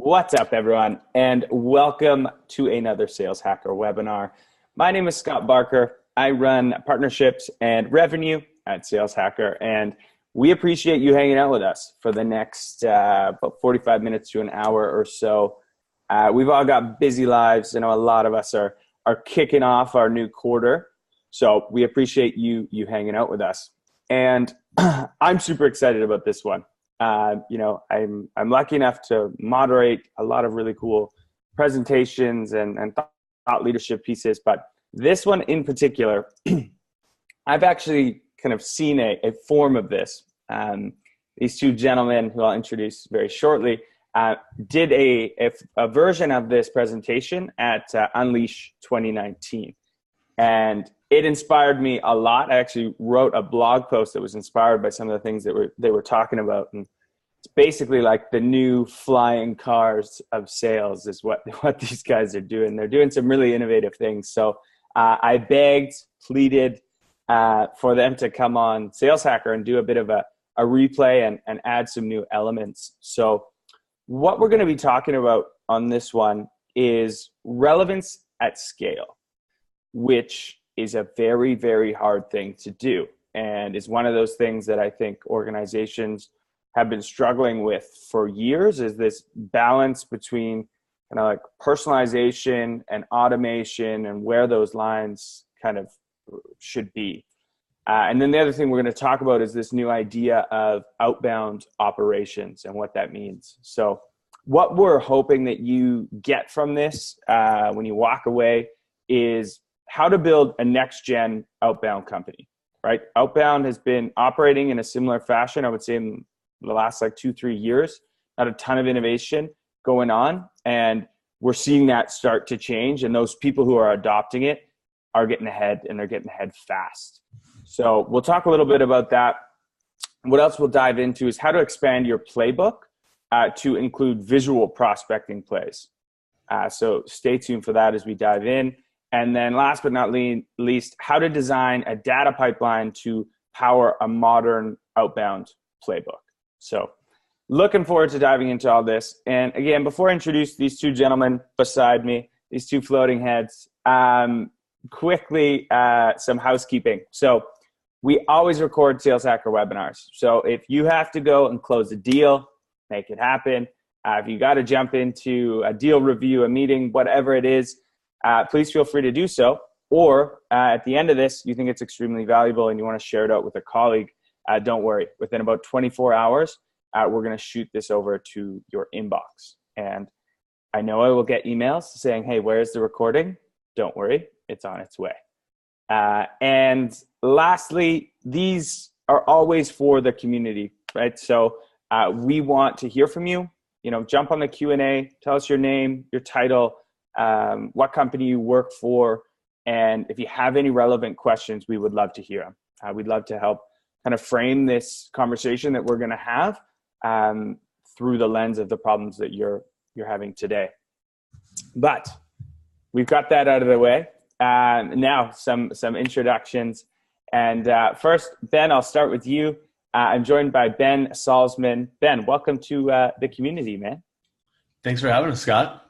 What's up, everyone, and welcome to another Sales Hacker webinar. My name is Scott Barker. I run partnerships and revenue at Sales Hacker, and we appreciate you hanging out with us for the next about 45 minutes to an hour or so. We've all got busy lives. I know a lot of us are kicking off our new quarter, so we appreciate you hanging out with us. And I'm super excited about this one. I'm lucky enough to moderate a lot of really cool presentations and thought leadership pieces, but this one in particular, I've actually kind of seen a form of this. These two gentlemen, who I'll introduce very shortly, did a version of this presentation at Unleash 2019. And it inspired me a lot. I actually wrote a blog post that was inspired by some of the things that they were talking about. And it's basically like the new flying cars of sales is what these guys are doing. They're doing some really innovative things. So I begged, pleaded for them to come on Sales Hacker and do a bit of a replay and add some new elements. So what we're going to be talking about on this one is relevance at scale, which is a very, very hard thing to do. And is one of those things that I think organizations have been struggling with for years, is this balance between kind of like personalization and automation and where those lines kind of should be. And then the other thing we're going to talk about is this new idea of outbound operations and what that means. So what we're hoping that you get from this when you walk away is how to build a next-gen outbound company, right? Outbound has been operating in a similar fashion, I would say, in the last 2-3 years. Not a ton of innovation going on, and we're seeing that start to change, and those people who are adopting it are getting ahead, and they're getting ahead fast. So we'll talk a little bit about that. What else we'll dive into is how to expand your playbook to include visual prospecting plays. So stay tuned for that as we dive in. And then last but not least, how to design a data pipeline to power a modern outbound playbook. So looking forward to diving into all this. And again, before I introduce these two gentlemen beside me, these two floating heads, quickly, some housekeeping. So we always record Sales Hacker webinars. So if you have to go and close a deal, make it happen. If you got to jump into a deal review, a meeting, whatever it is, please feel free to do so. Or at the end of this, you think it's extremely valuable and you want to share it out with a colleague, don't worry. Within about 24 hours, we're going to shoot this over to your inbox. And I know I will get emails saying, hey, where's the recording? Don't worry, it's on its way. And lastly, these are always for the community, right? So we want to hear from you. Jump on the Q&A, tell us your name, your title, what company you work for, and if you have any relevant questions, we would love to hear them. We'd love to help kind of frame this conversation that we're going to have through the lens of the problems that you're having today. But we've got that out of the way. Now some introductions. And first, Ben, I'll start with you. I'm joined by Ben Salzman. Ben, welcome to the community, man. Thanks for having us, Scott.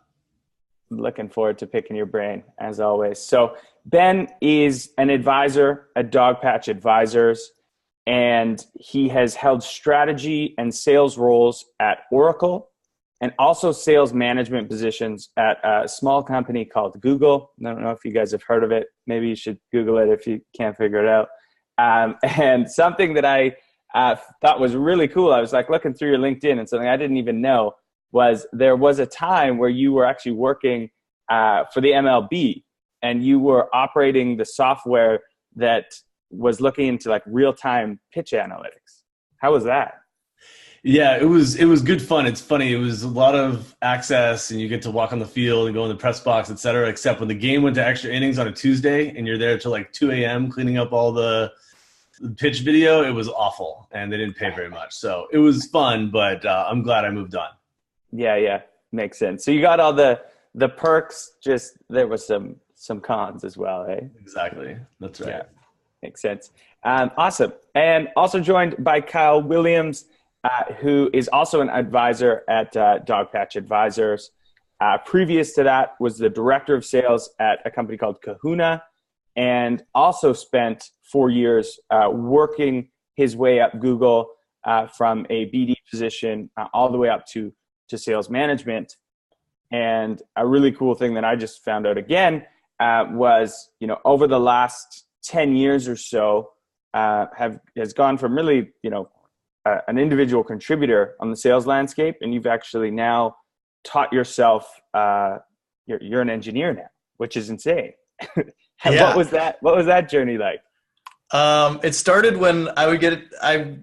Looking forward to picking your brain, as always. So Ben is an advisor at Dogpatch Advisors, and he has held strategy and sales roles at Oracle and also sales management positions at a small company called Google. I don't know if you guys have heard of it. Maybe you should Google it if you can't figure it out. And something that I thought was really cool, I was looking through your LinkedIn, and something I didn't even know was there was a time where you were actually working for the MLB, and you were operating the software that was looking into real-time pitch analytics. How was that? Yeah, it was good fun. It's funny. It was a lot of access, and you get to walk on the field and go in the press box, et cetera, except when the game went to extra innings on a Tuesday and you're there till 2 a.m. cleaning up all the pitch video, it was awful, and they didn't pay very much. So it was fun, but I'm glad I moved on. Yeah, makes sense. So you got all the perks, just there was some cons as well, eh? Exactly. That's right. Yeah, makes sense. Awesome. And also joined by Kyle Williams. who is also an advisor at Dogpatch Advisors. Previous to that was the director of sales at a company called Kahuna, and also spent 4 years working his way up Google from a BD position all the way up to sales management. And a really cool thing that I just found out again was, over the last 10 years or so, has gone from really, an individual contributor on the sales landscape, and you've actually now taught yourself, you're an engineer now, which is insane. Yeah. What was that journey like? It started when I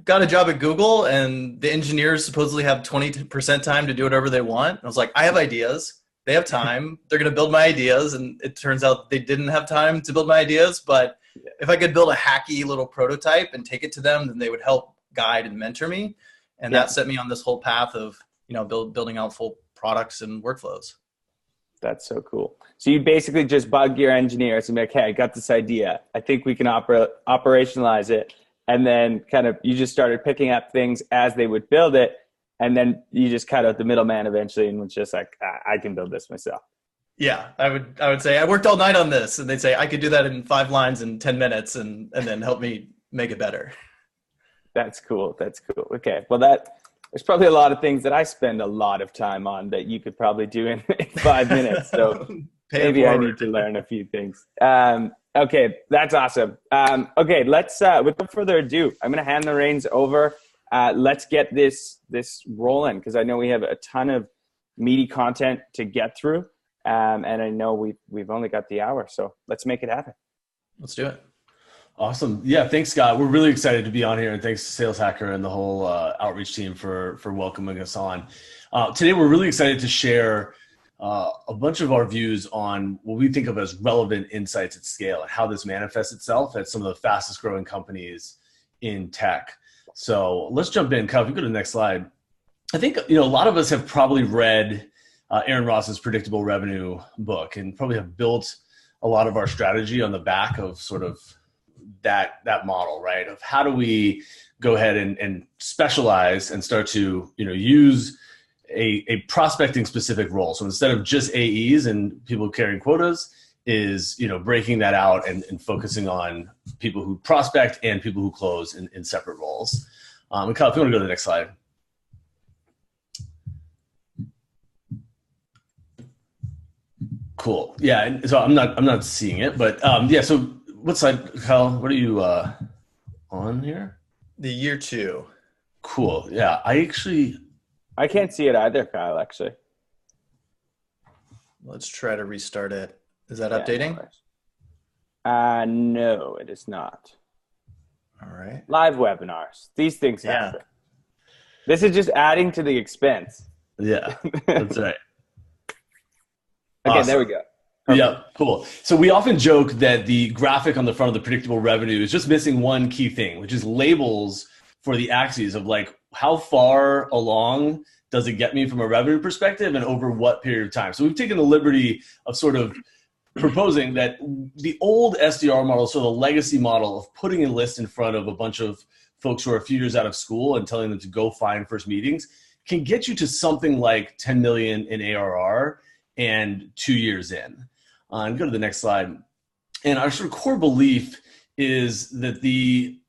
got a job at Google, and the engineers supposedly have 20% time to do whatever they want. I was like, I have ideas. They have time. They're going to build my ideas. And it turns out they didn't have time to build my ideas. But if I could build a hacky little prototype and take it to them, then they would help guide and mentor me. And that set me on this whole path of, building out full products and workflows. That's so cool. So you basically just bug your engineers and be like, hey, I got this idea. I think we can operationalize it. And then you just started picking up things as they would build it. And then you just cut out the middleman eventually and was just like, I can build this myself. Yeah, I would say I worked all night on this, and they'd say I could do that in 5 lines in 10 minutes and then help me make it better. That's cool. Okay. Well, there's probably a lot of things that I spend a lot of time on that you could probably do in 5 minutes. So maybe I need to learn a few things. Okay, that's awesome. Okay, let's, without further ado, I'm going to hand the reins over. Let's get this rolling, because I know we have a ton of meaty content to get through. And I know we've only got the hour, so let's make it happen. Let's do it. Awesome. Yeah, thanks, Scott. We're really excited to be on here, and thanks to Sales Hacker and the whole outreach team for welcoming us on. Today, we're really excited to share a bunch of our views on what we think of as relevant insights at scale and how this manifests itself at some of the fastest growing companies in tech. So let's jump in. Kyle, if you go to the next slide. I think a lot of us have probably read Aaron Ross's Predictable Revenue book, and probably have built a lot of our strategy on the back of sort of that model, right? Of how do we go ahead and specialize and start to, use a prospecting specific role. So instead of just AEs and people carrying quotas, is, breaking that out and focusing on people who prospect and people who close in separate roles. And Kyle, if you want to go to the next slide. Cool. Yeah. And so I'm not seeing it, but yeah. So what slide, Kyle? What are you on here? The year 2. Cool. Yeah. I can't see it either, Kyle, actually. Let's try to restart it. Is that updating? No, it is not. All right. Live webinars. These things happen. This is just adding to the expense. Yeah, that's right. Okay, awesome. There we go. Perfect. Yeah, cool. So we often joke that the graphic on the front of the predictable revenue is just missing one key thing, which is labels for the axes of like, how far along does it get me from a revenue perspective and over what period of time? So we've taken the liberty of sort of proposing that the old SDR model, so the legacy model of putting a list in front of a bunch of folks who are a few years out of school and telling them to go find first meetings, can get you to something like 10 million in ARR and 2 years in. And go to the next slide. And our sort of core belief is that the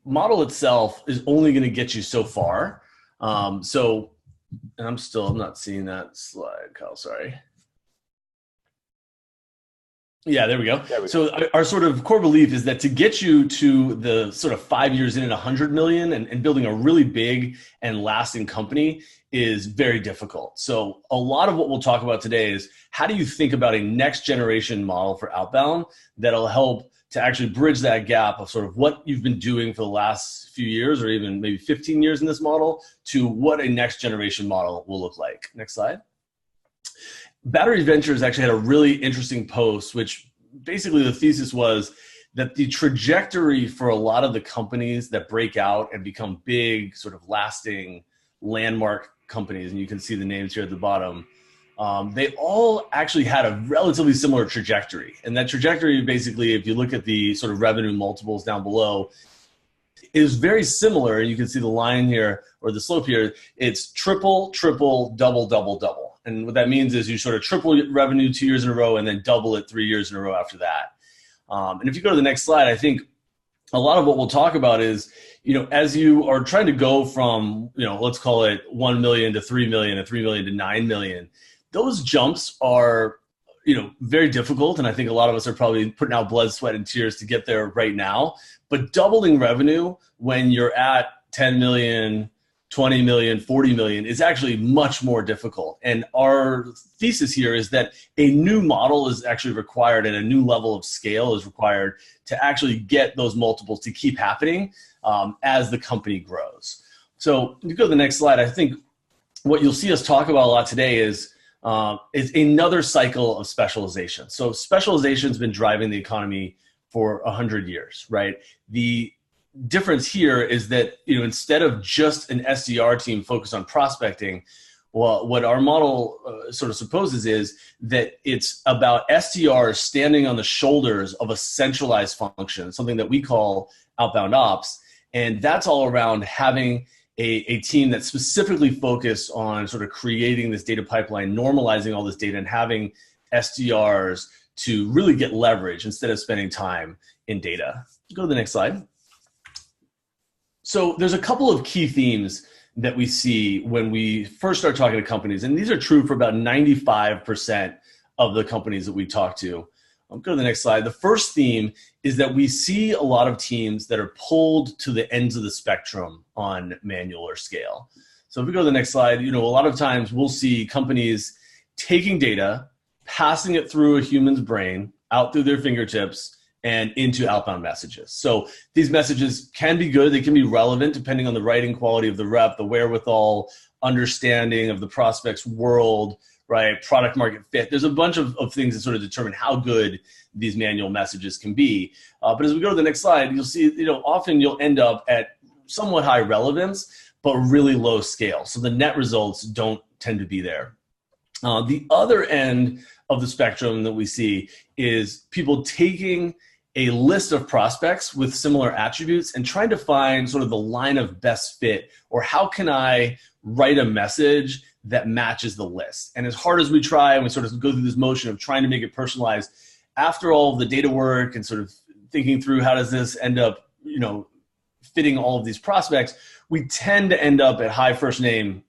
model itself is only going to get you so far. And I'm not seeing that slide, Kyle, sorry. Yeah, there we go. So our sort of core belief is that to get you to the sort of 5 years in at 100 million and building a really big and lasting company is very difficult. So a lot of what we'll talk about today is how do you think about a next generation model for outbound that'll help to actually bridge that gap of sort of what you've been doing for the last few years or even maybe 15 years in this model to what a next generation model will look like. Next slide. Battery Ventures actually had a really interesting post, which basically the thesis was that the trajectory for a lot of the companies that break out and become big, sort of lasting landmark companies, and you can see the names here at the bottom, they all actually had a relatively similar trajectory. And that trajectory basically, if you look at the sort of revenue multiples down below, is very similar. And you can see the line here, or the slope here. It's triple, triple, double, double, double. And what that means is you sort of triple revenue 2 years in a row and then double it 3 years in a row after that. And if you go to the next slide, I think a lot of what we'll talk about is, as you are trying to go from, let's call it 1 million to 3 million and 3 million to 9 million, those jumps are, very difficult. And I think a lot of us are probably putting out blood, sweat, and tears to get there right now. But doubling revenue when you're at 10 million, 20 million, 40 million is actually much more difficult. And our thesis here is that a new model is actually required and a new level of scale is required to actually get those multiples to keep happening as the company grows. So if you go to the next slide, I think what you'll see us talk about a lot today is another cycle of specialization. So specialization has been driving the economy for 100 years, right? The difference here is that, instead of just an SDR team focused on prospecting, well, what our model sort of supposes is that it's about SDRs standing on the shoulders of a centralized function, something that we call Outbound Ops. And that's all around having a team that's specifically focused on sort of creating this data pipeline, normalizing all this data, and having SDRs to really get leverage instead of spending time in data. Go to the next slide. So there's a couple of key themes that we see when we first start talking to companies, and these are true for about 95% of the companies that we talk to. I'll go to the next slide. The first theme is that we see a lot of teams that are pulled to the ends of the spectrum on manual or scale. So if we go to the next slide, a lot of times we'll see companies taking data, passing it through a human's brain, out through their fingertips, and into outbound messages. So these messages can be good. They can be relevant depending on the writing quality of the rep, the wherewithal, understanding of the prospect's world, right? Product market fit. There's a bunch of things that sort of determine how good these manual messages can be. But as we go to the next slide, you'll see, often you'll end up at somewhat high relevance, but really low scale. So the net results don't tend to be there. The other end of the spectrum that we see is people taking a list of prospects with similar attributes and trying to find sort of the line of best fit, or how can I write a message that matches the list. And as hard as we try, and we sort of go through this motion of trying to make it personalized, after all of the data work and sort of thinking through how does this end up, fitting all of these prospects, we tend to end up at high first name,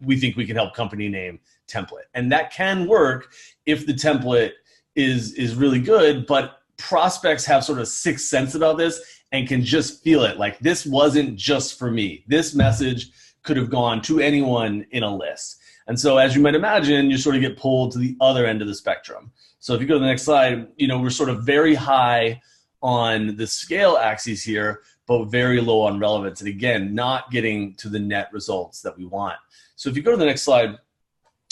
we think we can help company name template. And that can work if the template is really good, but prospects have sort of sixth sense about this and can just feel it. Like, this wasn't just for me. This message could have gone to anyone in a list. And so as you might imagine, you sort of get pulled to the other end of the spectrum. So if you go to the next slide, we're sort of very high on the scale axis here, but very low on relevance. And again, not getting to the net results that we want. So if you go to the next slide,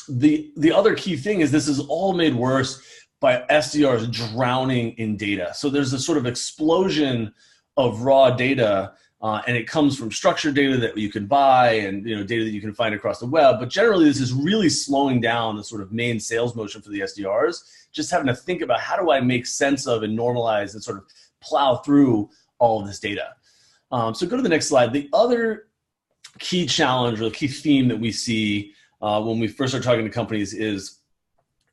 the other key thing is this is all made worse by SDRs drowning in data. So there's a sort of explosion of raw data, and it comes from structured data that you can buy and data that you can find across the web. But generally, this is really slowing down the sort of main sales motion for the SDRs, just having to think about how do I make sense of and normalize and sort of plow through all of this data. So go to the next slide. The other key challenge or the key theme that we see when we first start talking to companies is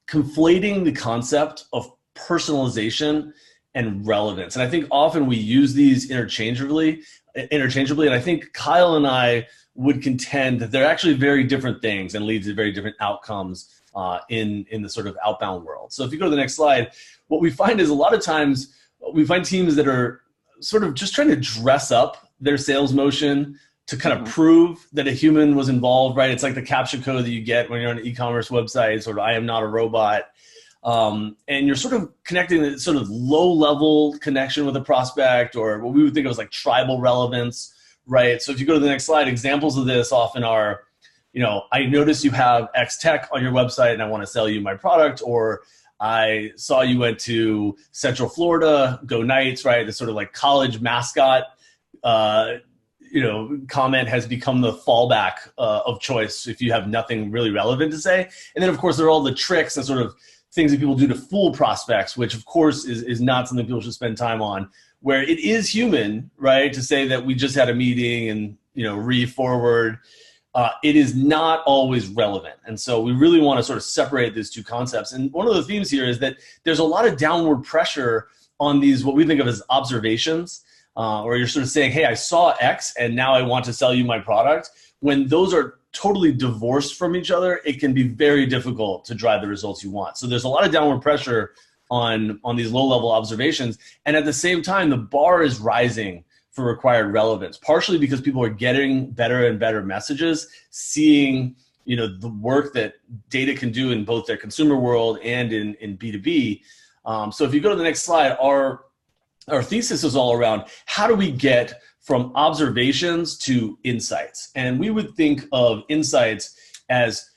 conflating the concept of personalization and relevance. And I think often we use these interchangeably, and I think Kyle and I would contend that they're actually very different things and lead to very different outcomes in the sort of outbound world. So if you go to the next slide, what we find is a lot of times we find teams that are sort of just trying to dress up their sales motion to kind of prove that a human was involved, right? It's like the CAPTCHA code that you get when you're on an e-commerce website, sort of, I am not a robot. And you're sort of connecting the sort of low-level connection with a prospect, or what we would think of as like tribal relevance, right? So if you go to the next slide, examples of this often are, I noticed you have X tech on your website and I want to sell you my product, or I saw you went to Central Florida, go Knights, right? The sort of like college mascot, comment has become the fallback of choice if you have nothing really relevant to say. And then, of course, there are all the tricks and sort of things that people do to fool prospects, which, of course, is not something people should spend time on where it is human, right, to say that we just had a meeting and, re-forward. It is not always relevant. And so we really want to sort of separate these two concepts. And one of the themes here is that there's a lot of downward pressure on these, what we think of as observations, where you're sort of saying, hey, I saw X and now I want to sell you my product. When those are totally divorced from each other, it can be very difficult to drive the results you want. So there's a lot of downward pressure on these low-level observations. And at the same time, the bar is rising for required relevance, partially because people are getting better and better messages, seeing the work that data can do in both their consumer world and in B2B. So if you go to the next slide, our thesis is all around how do we get from observations to insights. And we would think of insights as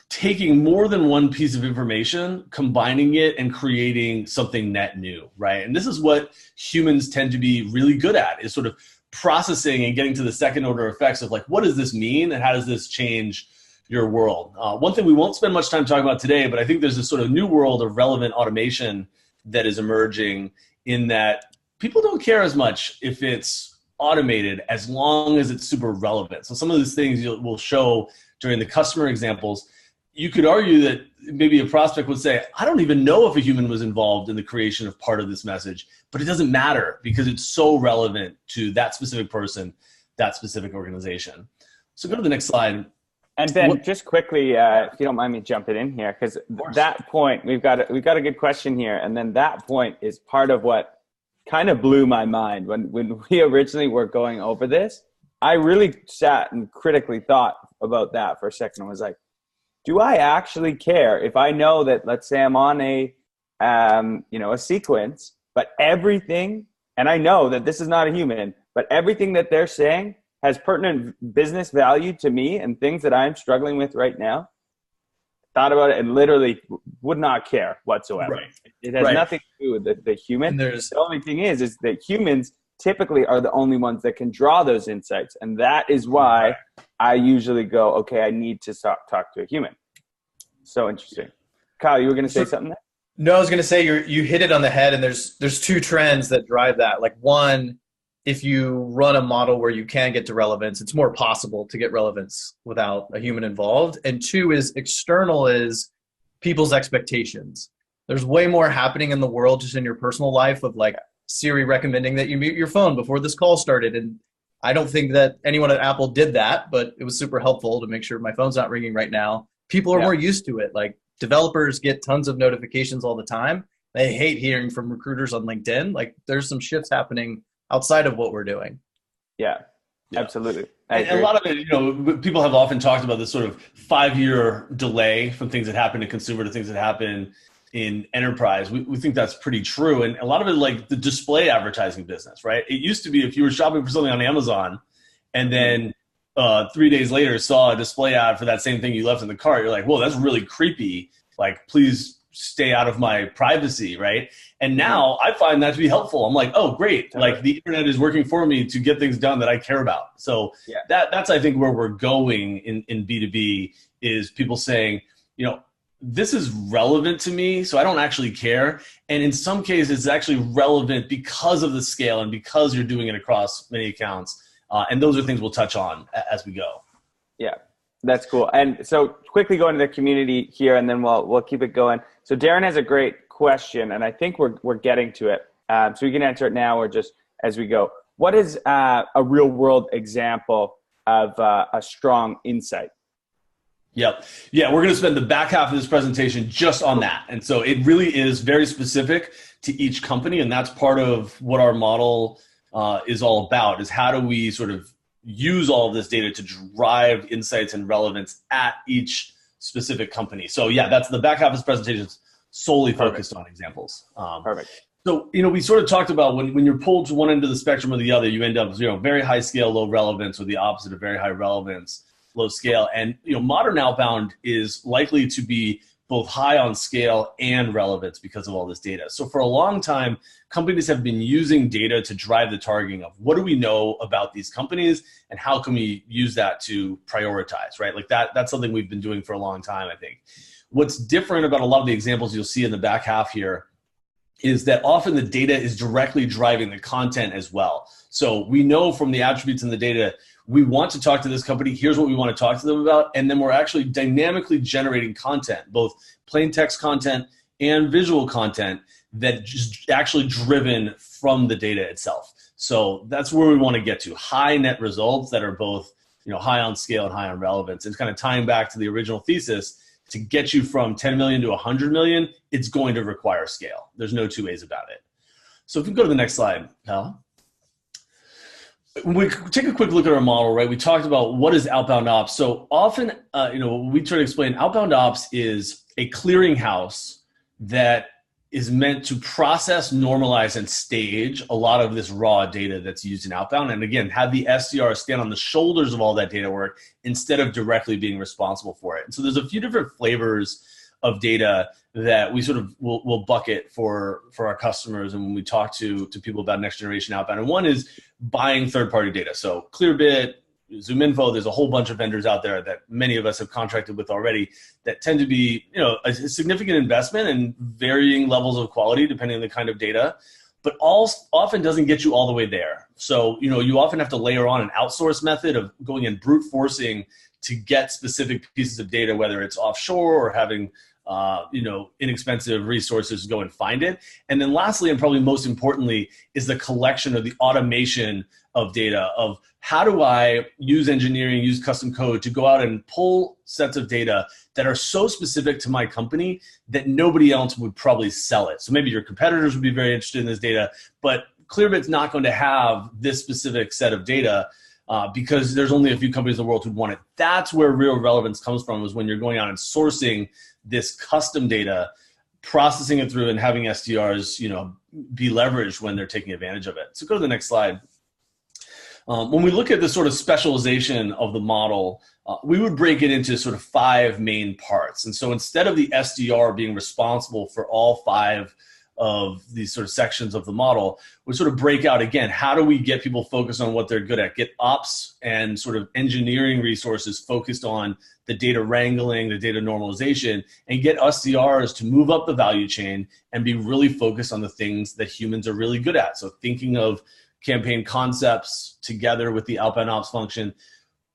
taking more than one piece of information, combining it, and creating something net new, right? And this is what humans tend to be really good at, is sort of processing and getting to the second order effects of like, what does this mean and how does this change your world? One thing we won't spend much time talking about today, but I think there's this sort of new world of relevant automation that is emerging, in that people don't care as much if it's automated as long as it's super relevant. So some of these things we'll show during the customer examples. You could argue that maybe a prospect would say, I don't even know if a human was involved in the creation of part of this message, but it doesn't matter because it's so relevant to that specific person, that specific organization. So go to the next slide. And then just quickly, if you don't mind me jumping in here, because that point, we've got a good question here. And then that point is part of what kind of blew my mind when we originally were going over this. I really sat and critically thought about that for a second and was like, do I actually care if I know that, let's say I'm on a sequence, but everything, and I know that this is not a human, but everything that they're saying has pertinent business value to me and things that I'm struggling with right now? Thought about it and literally would not care whatsoever. Right. It has nothing to do with the human. The only thing is that humans typically are the only ones that can draw those insights. And that is why I usually go, okay, I need to talk to a human. So interesting. Kyle, you were going to say something there? No, I was going to say you hit it on the head, and there's two trends that drive that. Like, one, if you run a model where you can get to relevance, it's more possible to get relevance without a human involved. And two is external, is people's expectations. There's way more happening in the world just in your personal life, of like Siri recommending that you mute your phone before this call started. And I don't think that anyone at Apple did that, but it was super helpful to make sure my phone's not ringing right now. People are more used to it. Like, developers get tons of notifications all the time. They hate hearing from recruiters on LinkedIn. Like, there's some shifts happening outside of what we're doing. Yeah. Absolutely. And a lot of it, people have often talked about this sort of 5-year delay from things that happen in consumer to things that happen in enterprise. We think that's pretty true. And a lot of it, like the display advertising business, right? It used to be if you were shopping for something on Amazon and then 3 days later saw a display ad for that same thing you left in the cart, you're like, whoa, that's really creepy. Like, please stay out of my privacy, right? And now I find that to be helpful. I'm like, oh, great. Like, the internet is working for me to get things done that I care about. So that's, I think, where we're going in B2B, is people saying, this is relevant to me, so I don't actually care. And in some cases, it's actually relevant because of the scale and because you're doing it across many accounts. And those are things we'll touch on as we go. Yeah, that's cool. And so quickly go into the community here, and then we'll keep it going. So Darren has a great question, and I think we're getting to it. So we can answer it now or just as we go. What is a real world example of a strong insight? Yep. Yeah, we're going to spend the back half of this presentation just on that. And so it really is very specific to each company, and that's part of what our model is all about, is how do we sort of use all of this data to drive insights and relevance at each specific company. So yeah, that's the back half of this presentation is solely focused on examples. Perfect. So, we sort of talked about when you're pulled to one end of the spectrum or the other, you end up, very high scale, low relevance, or the opposite of very high relevance, low scale. And, modern outbound is likely to be both high on scale and relevance because of all this data. So for a long time, companies have been using data to drive the targeting of what do we know about these companies and how can we use that to prioritize, right? Like that's something we've been doing for a long time, I think. What's different about a lot of the examples you'll see in the back half here is that often the data is directly driving the content as well. So we know from the attributes in the data, we want to talk to this company, here's what we want to talk to them about, and then we're actually dynamically generating content, both plain text content and visual content that is actually driven from the data itself. So that's where we want to get to, high net results that are both, high on scale and high on relevance. And kind of tying back to the original thesis, to get you from 10 million to 100 million, it's going to require scale. There's no two ways about it. So if we go to the next slide, Kyle. When we take a quick look at our model, right, we talked about what is outbound ops. So often, we try to explain outbound ops is a clearinghouse that is meant to process, normalize, and stage a lot of this raw data that's used in outbound. And again, have the SDR stand on the shoulders of all that data work instead of directly being responsible for it. And so there's a few different flavors of data that we sort of will bucket for our customers and when we talk to people about next generation outbound. And one is buying third-party data. So Clearbit, ZoomInfo, there's a whole bunch of vendors out there that many of us have contracted with already that tend to be, a significant investment and varying levels of quality depending on the kind of data, but often doesn't get you all the way there. So, you often have to layer on an outsource method of going and brute forcing to get specific pieces of data, whether it's offshore or having inexpensive resources to go and find it. And then lastly, and probably most importantly, is the collection of the automation of data of how do I use engineering, use custom code to go out and pull sets of data that are so specific to my company that nobody else would probably sell it. So maybe your competitors would be very interested in this data, but Clearbit's not going to have this specific set of data because there's only a few companies in the world who want it. That's where real relevance comes from, is when you're going out and sourcing this custom data, processing it through and having SDRs, be leveraged when they're taking advantage of it. So go to the next slide. When we look at the sort of specialization of the model, we would break it into sort of 5 main parts. And so instead of the SDR being responsible for all 5 of these sort of sections of the model, we sort of break out again, how do we get people focused on what they're good at, get ops and sort of engineering resources focused on the data wrangling, the data normalization, and get SDRs to move up the value chain and be really focused on the things that humans are really good at. So thinking of campaign concepts together with the outbound ops function,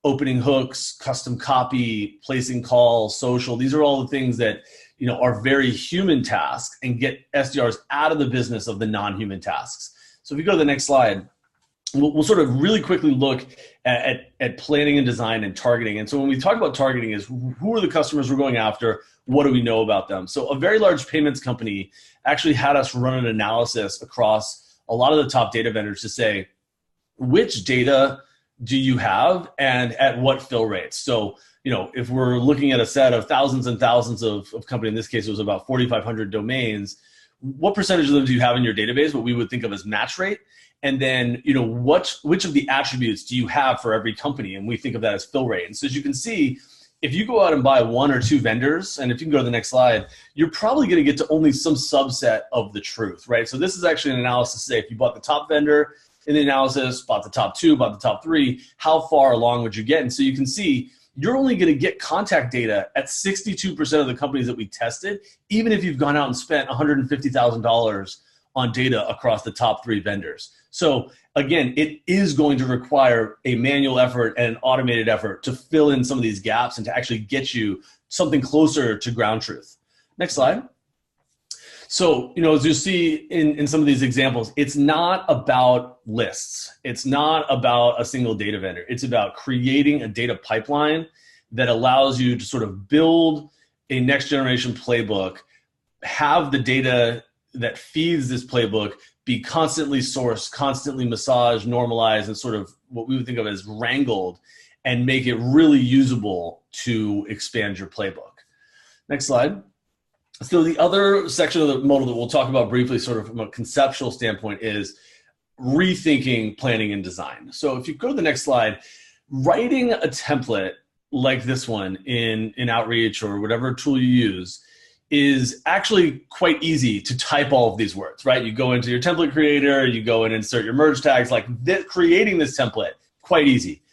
opening hooks, custom copy, placing calls, social. These are all the things that are very human tasks, and get SDRs out of the business of the non-human tasks. So if you go to the next slide, we'll sort of really quickly look at planning and design and targeting. And so when we talk about targeting, is who are the customers we're going after? What do we know about them? So a very large payments company actually had us run an analysis across a lot of the top data vendors to say, which data do you have and at what fill rates? So, if we're looking at a set of thousands and thousands of companies, in this case, it was about 4,500 domains, what percentage of them do you have in your database, what we would think of as match rate? And then, which of the attributes do you have for every company? And we think of that as fill rate. And so as you can see, if you go out and buy 1 or 2 vendors, and if you can go to the next slide, you're probably going to get to only some subset of the truth, right? So this is actually an analysis to say, if you bought the top vendor in the analysis, bought the top 2, bought the top 3, how far along would you get? And so you can see, you're only going to get contact data at 62% of the companies that we tested, even if you've gone out and spent $150,000 on data across the top 3 vendors. So again, it is going to require a manual effort and an automated effort to fill in some of these gaps and to actually get you something closer to ground truth. Next slide. So, as you see in some of these examples, it's not about lists. It's not about a single data vendor. It's about creating a data pipeline that allows you to sort of build a next generation playbook, have the data that feeds this playbook be constantly sourced, constantly massaged, normalized, and sort of what we would think of as wrangled, and make it really usable to expand your playbook. Next slide. So the other section of the model that we'll talk about briefly, sort of from a conceptual standpoint, is rethinking planning and design. So if you go to the next slide, writing a template like this one in Outreach or whatever tool you use is actually quite easy to type all of these words, right? You go into your template creator, you go and insert your merge tags, like creating this template, quite easy.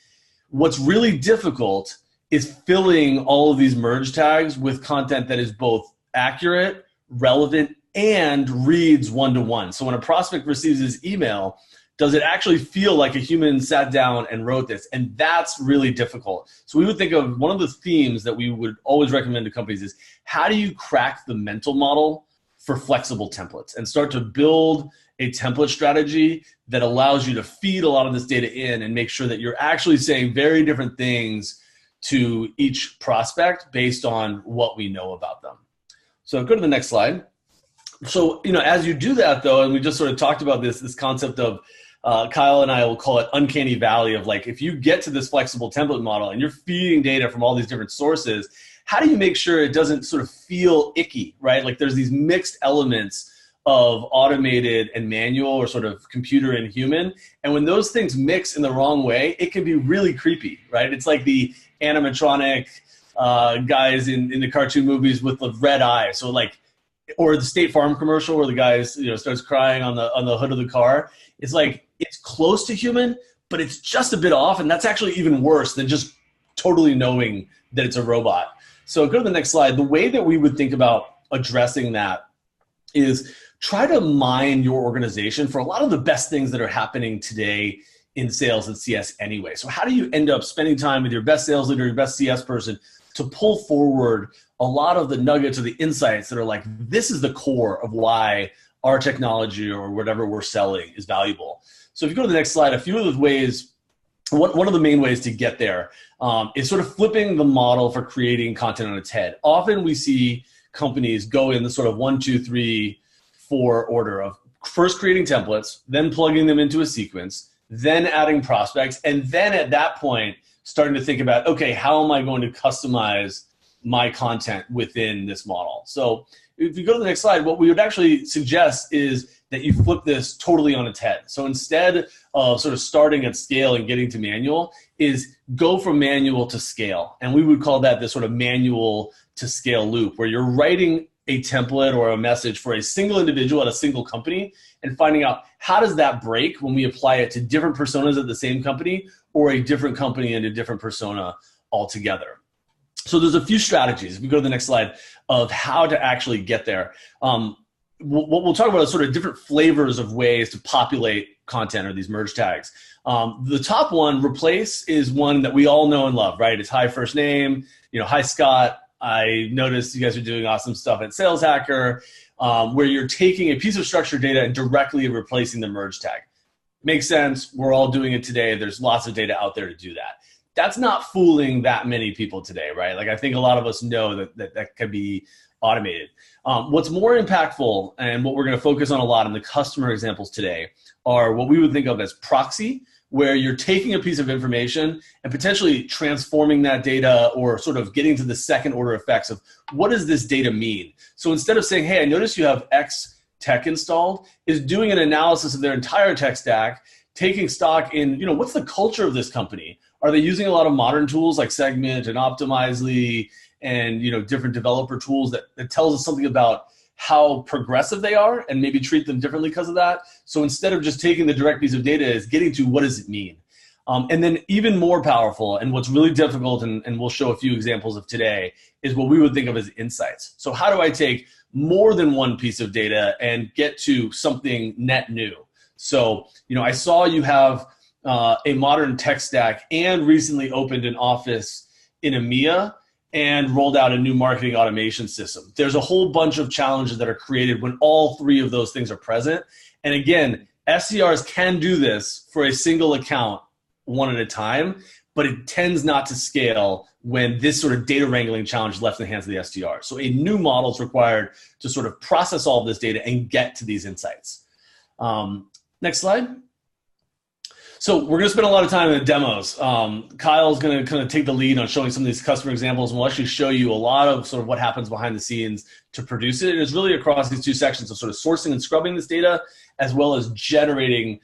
What's really difficult is filling all of these merge tags with content that is both accurate, relevant, and reads one-to-one. So when a prospect receives his email, does it actually feel like a human sat down and wrote this? And that's really difficult. So we would think of one of the themes that we would always recommend to companies is how do you crack the mental model for flexible templates and start to build a template strategy that allows you to feed a lot of this data in and make sure that you're actually saying very different things to each prospect based on what we know about them. So go to the next slide. So, as you do that though, and we just sort of talked about this concept of, Kyle and I will call it Uncanny Valley of like, if you get to this flexible template model and you're feeding data from all these different sources, how do you make sure it doesn't sort of feel icky, right? Like there's these mixed elements of automated and manual or sort of computer and human. And when those things mix in the wrong way, it can be really creepy, right? It's like the animatronic guys in the cartoon movies with the red eye. So like, or the State Farm commercial where the guys, starts crying on the hood of the car. It's like, it's close to human, but it's just a bit off. And that's actually even worse than just totally knowing that it's a robot. So go to the next slide. The way that we would think about addressing that is try to mine your organization for a lot of the best things that are happening today in sales and CS anyway. So how do you end up spending time with your best sales leader, your best CS person to pull forward a lot of the nuggets or the insights that are like, this is the core of why our technology or whatever we're selling is valuable. So if you go to the next slide, a few of those ways, one of the main ways to get there is sort of flipping the model for creating content on its head. Often we see companies go in the sort of 1, 2, 3, 4 order of first creating templates, then plugging them into a sequence, then adding prospects, and then at that point, starting to think about, okay, how am I going to customize my content within this model? So if you go to the next slide, what we would actually suggest is that you flip this totally on its head. So instead of sort of starting at scale and getting to manual, is go from manual to scale. And we would call that the sort of manual to scale loop, where you're writing a template or a message for a single individual at a single company and finding out how does that break when we apply it to different personas at the same company or a different company and a different persona altogether. So there's a few strategies, if we go to the next slide, of how to actually get there. What we'll talk about is sort of different flavors of ways to populate content or these merge tags. The top one, replace, is one that we all know and love, right? It's hi first name, hi Scott, I noticed you guys are doing awesome stuff at Sales Hacker, where you're taking a piece of structured data and directly replacing the merge tag. Makes sense. We're all doing it today. There's lots of data out there to do that. That's not fooling that many people today, right? Like I think a lot of us know that can be automated. What's more impactful and what we're going to focus on a lot in the customer examples today are what we would think of as proxy, where you're taking a piece of information and potentially transforming that data or sort of getting to the second order effects of what does this data mean? So instead of saying, hey, I noticed you have X tech installed, is doing an analysis of their entire tech stack, taking stock in, what's the culture of this company? Are they using a lot of modern tools like Segment and Optimizely and different developer tools that tells us something about how progressive they are and maybe treat them differently because of that? So instead of just taking the direct piece of data, is getting to what does it mean? And then even more powerful, and what's really difficult, and we'll show a few examples of today, is what we would think of as insights. So how do I take more than one piece of data and get to something net new? So, I saw you have a modern tech stack and recently opened an office in EMEA and rolled out a new marketing automation system. There's a whole bunch of challenges that are created when all three of those things are present. And again, SDRs can do this for a single account one at a time, but it tends not to scale when this sort of data wrangling challenge is left in the hands of the SDR. So a new model is required to sort of process all of this data and get to these insights. Next slide. So we're going to spend a lot of time in the demos. Kyle's going to kind of take the lead on showing some of these customer examples, and we'll actually show you a lot of sort of what happens behind the scenes to produce it. And it's really across these two sections of sort of sourcing and scrubbing this data, as well as generating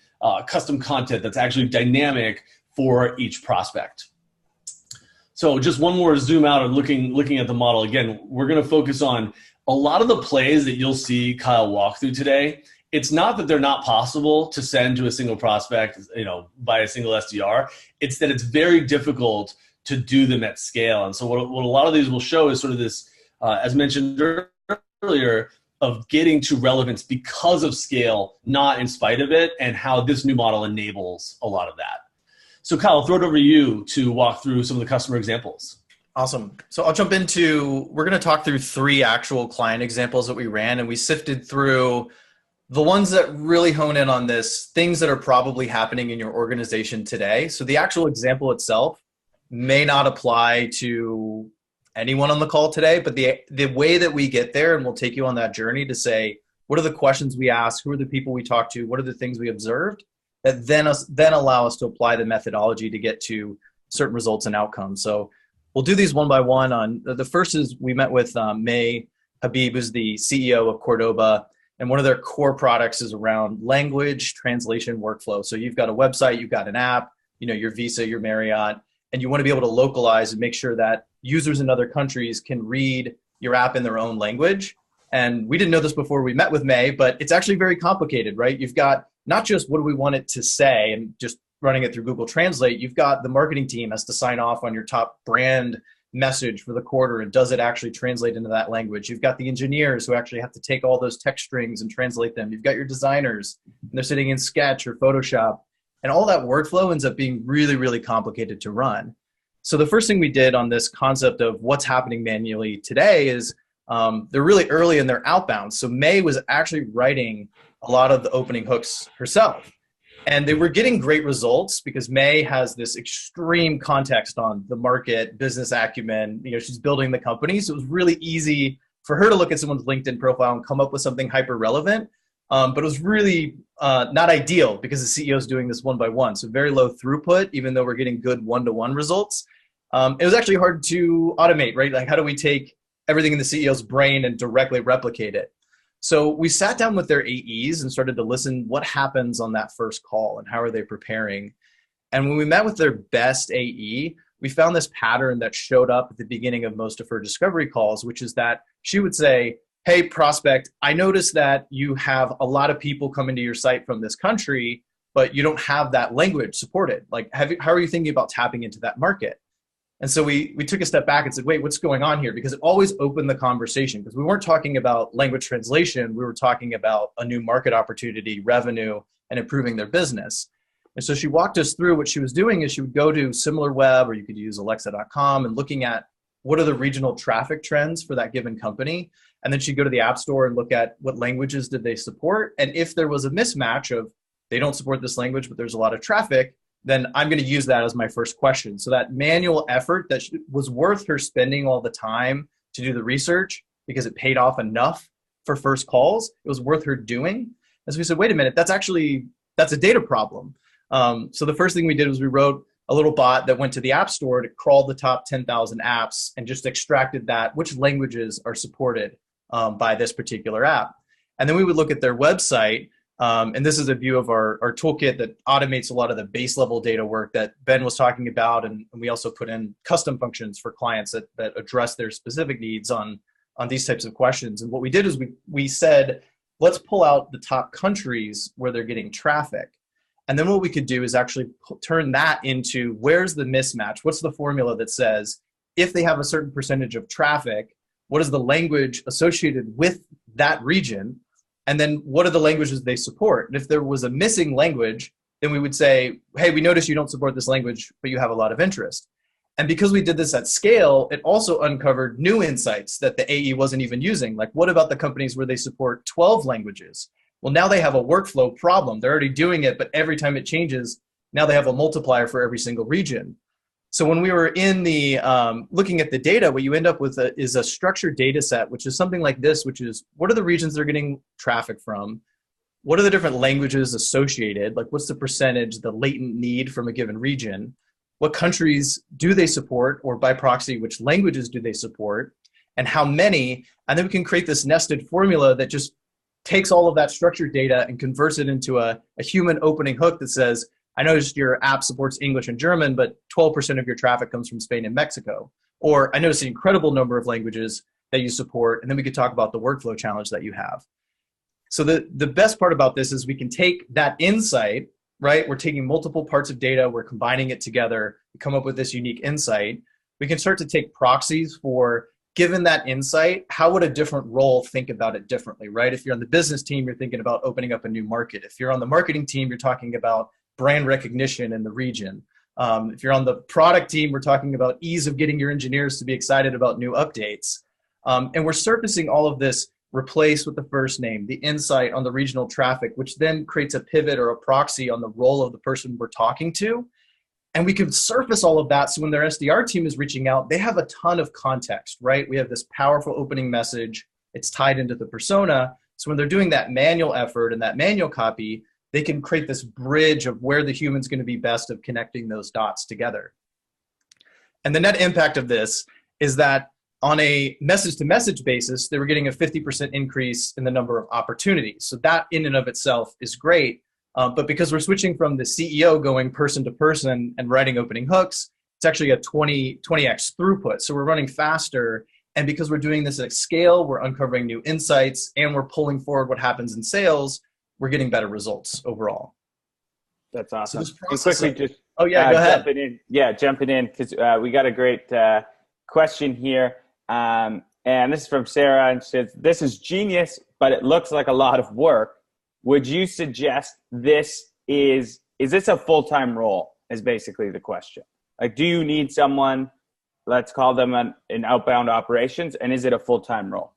custom content that's actually dynamic for each prospect. So just one more zoom out and looking at the model. Again, we're going to focus on a lot of the plays that you'll see Kyle walk through today. It's not that they're not possible to send to a single prospect, by a single SDR. It's that it's very difficult to do them at scale. And so what a lot of these will show is sort of this, as mentioned earlier, of getting to relevance because of scale, not in spite of it, and how this new model enables a lot of that. So Kyle, I'll throw it over to you to walk through some of the customer examples. Awesome. So I'll jump into, we're going to talk through 3 actual client examples that we ran, and we sifted through the ones that really hone in on this, things that are probably happening in your organization today. So the actual example itself may not apply to anyone on the call today, but the way that we get there, and we'll take you on that journey to say, what are the questions we ask? Who are the people we talk to? What are the things we observed that then allow us to apply the methodology to get to certain results and outcomes? So we'll do these one by one. On the first is we met with May Habib, who's the CEO of Cordoba, and one of their core products is around language translation workflow. So you've got a website, you've got an app, your Visa, your Marriott, and you want to be able to localize and make sure that users in other countries can read your app in their own language. And we didn't know this before we met with May, but it's actually very complicated, right? You've got not just what do we want it to say and just running it through Google Translate, you've got the marketing team has to sign off on your top brand message for the quarter, and does it actually translate into that language? You've got the engineers who actually have to take all those text strings and translate them. You've got your designers, and they're sitting in Sketch or Photoshop, and all that workflow ends up being really, really complicated to run. So the first thing we did on this concept of what's happening manually today is they're really early in their outbound. So May was actually writing a lot of the opening hooks herself. And they were getting great results because May has this extreme context on the market, business acumen. She's building the company. So it was really easy for her to look at someone's LinkedIn profile and come up with something hyper relevant. But it was really not ideal because the CEO is doing this one by one. So very low throughput, even though we're getting good one-to-one results. It was actually hard to automate, right? Like, how do we take everything in the CEO's brain and directly replicate it? So we sat down with their AEs and started to listen what happens on that first call and how are they preparing. And when we met with their best AE, we found this pattern that showed up at the beginning of most of her discovery calls, which is that she would say, hey, prospect, I noticed that you have a lot of people coming to your site from this country, but you don't have that language supported. Like, how are you thinking about tapping into that market? And so we took a step back and said, wait, what's going on here? Because it always opened the conversation, because we weren't talking about language translation. We were talking about a new market opportunity, revenue, and improving their business. And so she walked us through what she was doing is she would go to SimilarWeb, or you could use Alexa.com, and looking at what are the regional traffic trends for that given company. And then she'd go to the App Store and look at what languages did they support. And if there was a mismatch of they don't support this language, but there's a lot of traffic, then I'm going to use that as my first question. So that manual effort that was worth her spending all the time to do the research because it paid off enough for first calls, it was worth her doing. As we said, wait a minute, that's a data problem. So the first thing we did was we wrote a little bot that went to the App Store to crawl the top 10,000 apps and just extracted that, which languages are supported by this particular app. And then we would look at their website. And this is a view of our toolkit that automates a lot of the base level data work that Ben was talking about. And we also put in custom functions for clients that address their specific needs on these types of questions. And what we did is we said, let's pull out the top countries where they're getting traffic. And then what we could do is actually turn that into where's the mismatch? What's the formula that says if they have a certain percentage of traffic, what is the language associated with that region? And then what are the languages they support? And if there was a missing language, then we would say, hey, we notice you don't support this language, but you have a lot of interest. And because we did this at scale, it also uncovered new insights that the AE wasn't even using. Like, what about the companies where they support 12 languages? Well, now they have a workflow problem. They're already doing it, but every time it changes, now they have a multiplier for every single region. So when we were in the looking at the data, what you end up with is a structured data set, which is something like this, which is what are the regions they're getting traffic from? What are the different languages associated? Like, what's the percentage, the latent need from a given region? What countries do they support, or by proxy, which languages do they support, and how many? And then we can create this nested formula that just takes all of that structured data and converts it into a human opening hook that says, I noticed your app supports English and German, but 12% of your traffic comes from Spain and Mexico. Or I noticed an incredible number of languages that you support, and then we could talk about the workflow challenge that you have. So the best part about this is we can take that insight, right? We're taking multiple parts of data, we're combining it together, we come up with this unique insight. We can start to take proxies for given that insight, how would a different role think about it differently, right? If you're on the business team, you're thinking about opening up a new market. If you're on the marketing team, you're talking about brand recognition in the region. If you're on the product team, we're talking about ease of getting your engineers to be excited about new updates. And we're surfacing all of this replace with the first name, the insight on the regional traffic, which then creates a pivot or a proxy on the role of the person we're talking to. And we can surface all of that so when their SDR team is reaching out, they have a ton of context, right? We have this powerful opening message. It's tied into the persona. So when they're doing that manual effort and that manual copy, they can create this bridge of where the human's going to be best of connecting those dots together. And the net impact of this is that on a message-to-message basis, they were getting a 50% increase in the number of opportunities. So that in and of itself is great. But because we're switching from the CEO going person to person and writing opening hooks, it's actually a 20x throughput. So we're running faster. And because we're doing this at scale, we're uncovering new insights and we're pulling forward what happens in sales, we're getting better results overall. That's awesome. So and quickly just go ahead. Jumping in because we got a great question here. And this is from Sarah, and she says, this is genius, but it looks like a lot of work. Would you suggest this is this a full-time role is basically the question. Like, do you need someone, let's call them in outbound operations, and is it a full-time role?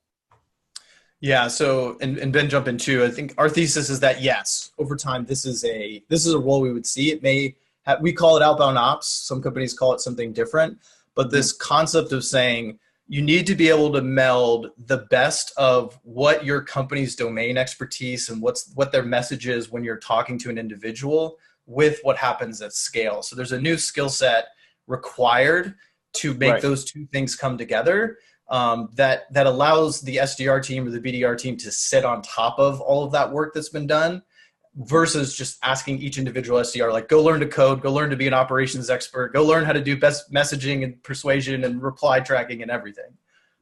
Yeah, so, and Ben jump in too. I think our thesis is that yes, over time, this is a role we would see. It may have, we call it outbound ops. Some companies call it something different, but this concept of saying, you need to be able to meld the best of what your company's domain expertise and what their message is when you're talking to an individual with what happens at scale. So there's a new skill set required to make those two things come together that allows the SDR team or the BDR team to sit on top of all of that work that's been done versus just asking each individual SDR, like, go learn to code, go learn to be an operations expert, go learn how to do best messaging and persuasion and reply tracking and everything.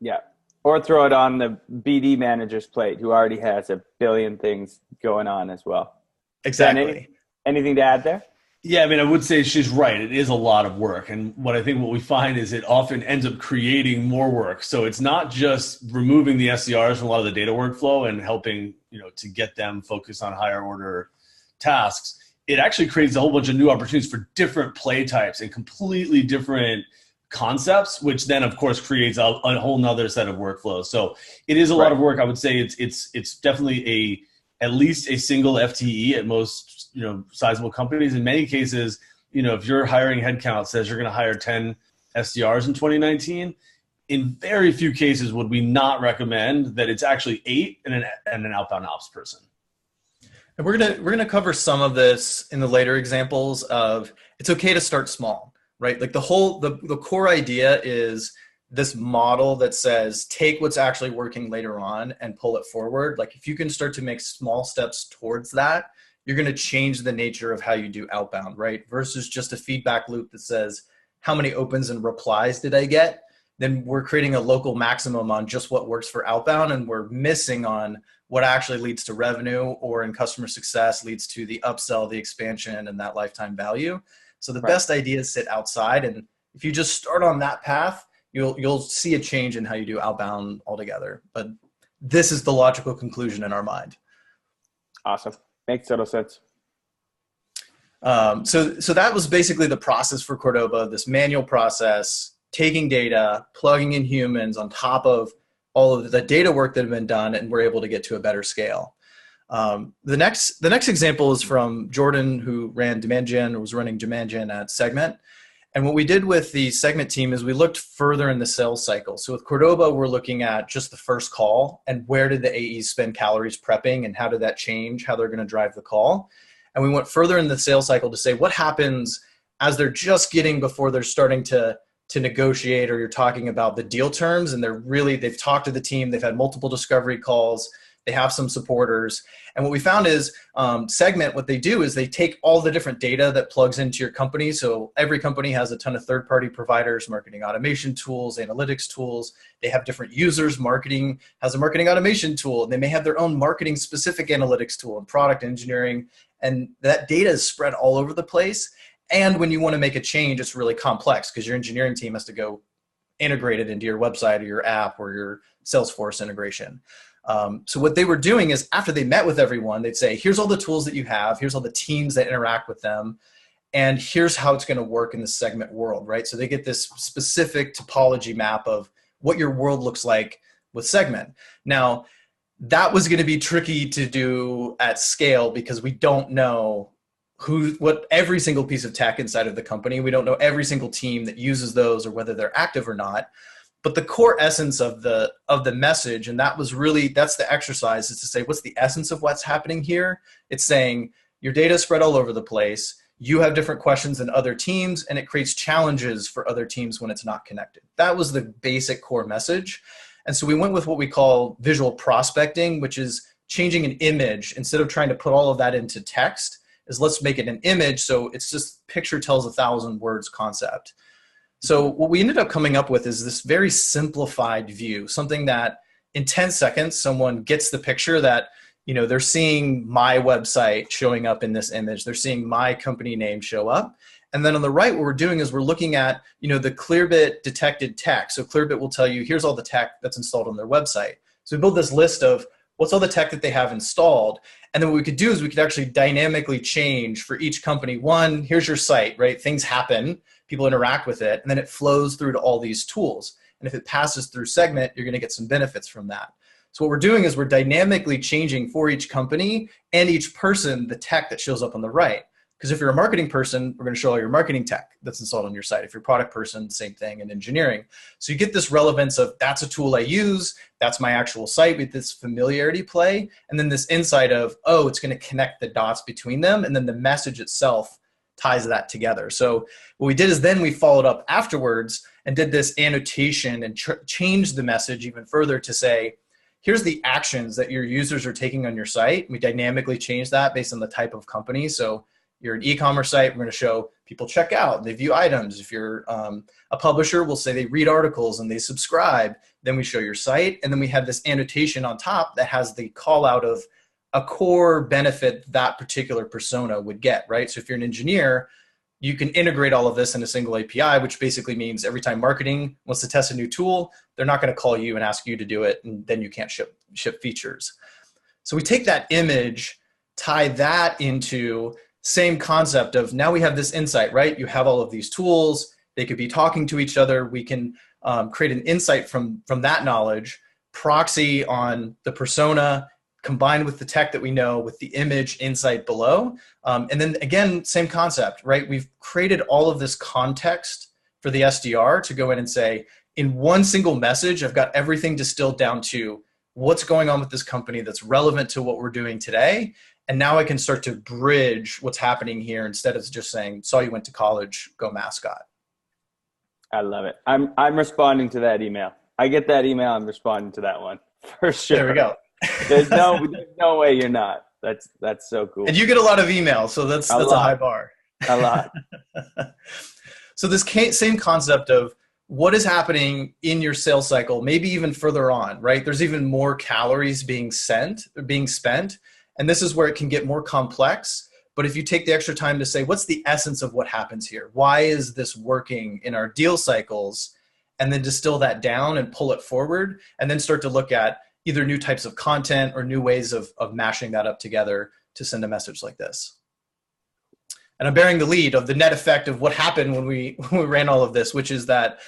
Yeah. Or throw it on the BD manager's plate who already has a billion things going on as well. Exactly. Anything to add there? Yeah, I mean, I would say she's right. It is a lot of work. And what we find is it often ends up creating more work. So it's not just removing the SDRs from a lot of the data workflow and helping, to get them focused on higher order tasks. It actually creates a whole bunch of new opportunities for different play types and completely different concepts, which then of course creates a whole nother set of workflows. So it is a lot of work. I would say it's definitely at least a single FTE at most, sizable companies. In many cases, if your hiring headcount says you're going to hire 10 SDRs in 2019, in very few cases would we not recommend that it's actually 8 and an outbound ops person. And we're gonna cover some of this in the later examples of it's okay to start small, right? Like the core idea is this model that says take what's actually working later on and pull it forward. Like if you can start to make small steps towards that, you're going to change the nature of how you do outbound, right? Versus just a feedback loop that says, how many opens and replies did I get? Then we're creating a local maximum on just what works for outbound, and we're missing on what actually leads to revenue or in customer success leads to the upsell, the expansion, and that lifetime value. So the best ideas sit outside. And if you just start on that path, you'll see a change in how you do outbound altogether. But this is the logical conclusion in our mind. Awesome. Makes total sense. So that was basically the process for Cordoba, this manual process, taking data, plugging in humans on top of all of the data work that had been done, and we're able to get to a better scale. The next example is from Jordan, who ran demand gen, or was running demand gen at Segment. And what we did with the Segment team is we looked further in the sales cycle. So with Cordoba, we're looking at just the first call and where did the AEs spend calories prepping and how did that change how they're going to drive the call. And we went further in the sales cycle to say what happens as they're just getting before they're starting to negotiate, or you're talking about the deal terms and they've talked to the team, they've had multiple discovery calls, they have some supporters. And what we found is Segment, what they do is they take all the different data that plugs into your company. So every company has a ton of third-party providers, marketing automation tools, analytics tools. They have different users. Marketing has a marketing automation tool, and they may have their own marketing-specific analytics tool and product engineering. And that data is spread all over the place. And when you want to make a change, it's really complex because your engineering team has to go integrated into your website or your app or your Salesforce integration. So what they were doing is after they met with everyone, they'd say, here's all the tools that you have, here's all the teams that interact with them, and here's how it's going to work in the segment world, right? So they get this specific topology map of what your world looks like with segment. Now, that was going to be tricky to do at scale because we don't know what every single piece of tech inside of the company. We don't know every single team that uses those or whether they're active or not. But the core essence of the message, and that's the exercise, is to say, what's the essence of what's happening here? It's saying your data is spread all over the place. You have different questions than other teams, and it creates challenges for other teams when it's not connected. That was the basic core message. And so we went with what we call visual prospecting, which is changing an image. Instead of trying to put all of that into text, is let's make it an image. So it's just picture tells 1,000 words concept. So what we ended up coming up with is this very simplified view, something that in 10 seconds, someone gets the picture that, they're seeing my website showing up in this image. They're seeing my company name show up. And then on the right, what we're doing is we're looking at, the Clearbit detected tech. So Clearbit will tell you, here's all the tech that's installed on their website. So we build this list of what's all the tech that they have installed. And then what we could do is we could actually dynamically change for each company. One, here's your site, right? Things happen, people interact with it, and then it flows through to all these tools. And if it passes through segment, you're going to get some benefits from that. So what we're doing is we're dynamically changing for each company and each person the tech that shows up on the right. Because if you're a marketing person, we're going to show all your marketing tech that's installed on your site. If you're a product person, same thing, and engineering. So you get this relevance of that's a tool I use, that's my actual site with this familiarity play, and then this insight of, oh, it's going to connect the dots between them, and then the message itself ties that together. So what we did is then we followed up afterwards and did this annotation and changed the message even further to say, here's the actions that your users are taking on your site. We dynamically changed that based on the type of company. So you're an e-commerce site, we're going to show people check out, they view items. If you're a publisher, we'll say they read articles and they subscribe. Then we show your site. And then we have this annotation on top that has the call out of a core benefit that particular persona would get, right? So if you're an engineer, you can integrate all of this in a single API, which basically means every time marketing wants to test a new tool, they're not going to call you and ask you to do it, and then you can't ship features. So we take that image, tie that into same concept of now we have this insight, right? You have all of these tools. They could be talking to each other. We can create an insight from that knowledge, proxy on the persona, combined with the tech that we know with the image insight below. And then again, same concept, right? We've created all of this context for the SDR to go in and say, in one single message, I've got everything distilled down to what's going on with this company that's relevant to what we're doing today. And now I can start to bridge what's happening here instead of just saying, saw you went to college, go mascot. I love it. I'm responding to that email. I get that email, I'm responding to that one for sure. There we go. There's no way you're not. That's so cool. And you get a lot of emails, so that's a high bar. A lot. So this same concept of what is happening in your sales cycle, maybe even further on, right? There's even more calories being spent. And this is where it can get more complex. But if you take the extra time to say, what's the essence of what happens here? Why is this working in our deal cycles? And then distill that down and pull it forward, and then start to look at either new types of content or new ways of mashing that up together to send a message like this. And I'm bearing the lead of the net effect of what happened when we ran all of this, which is that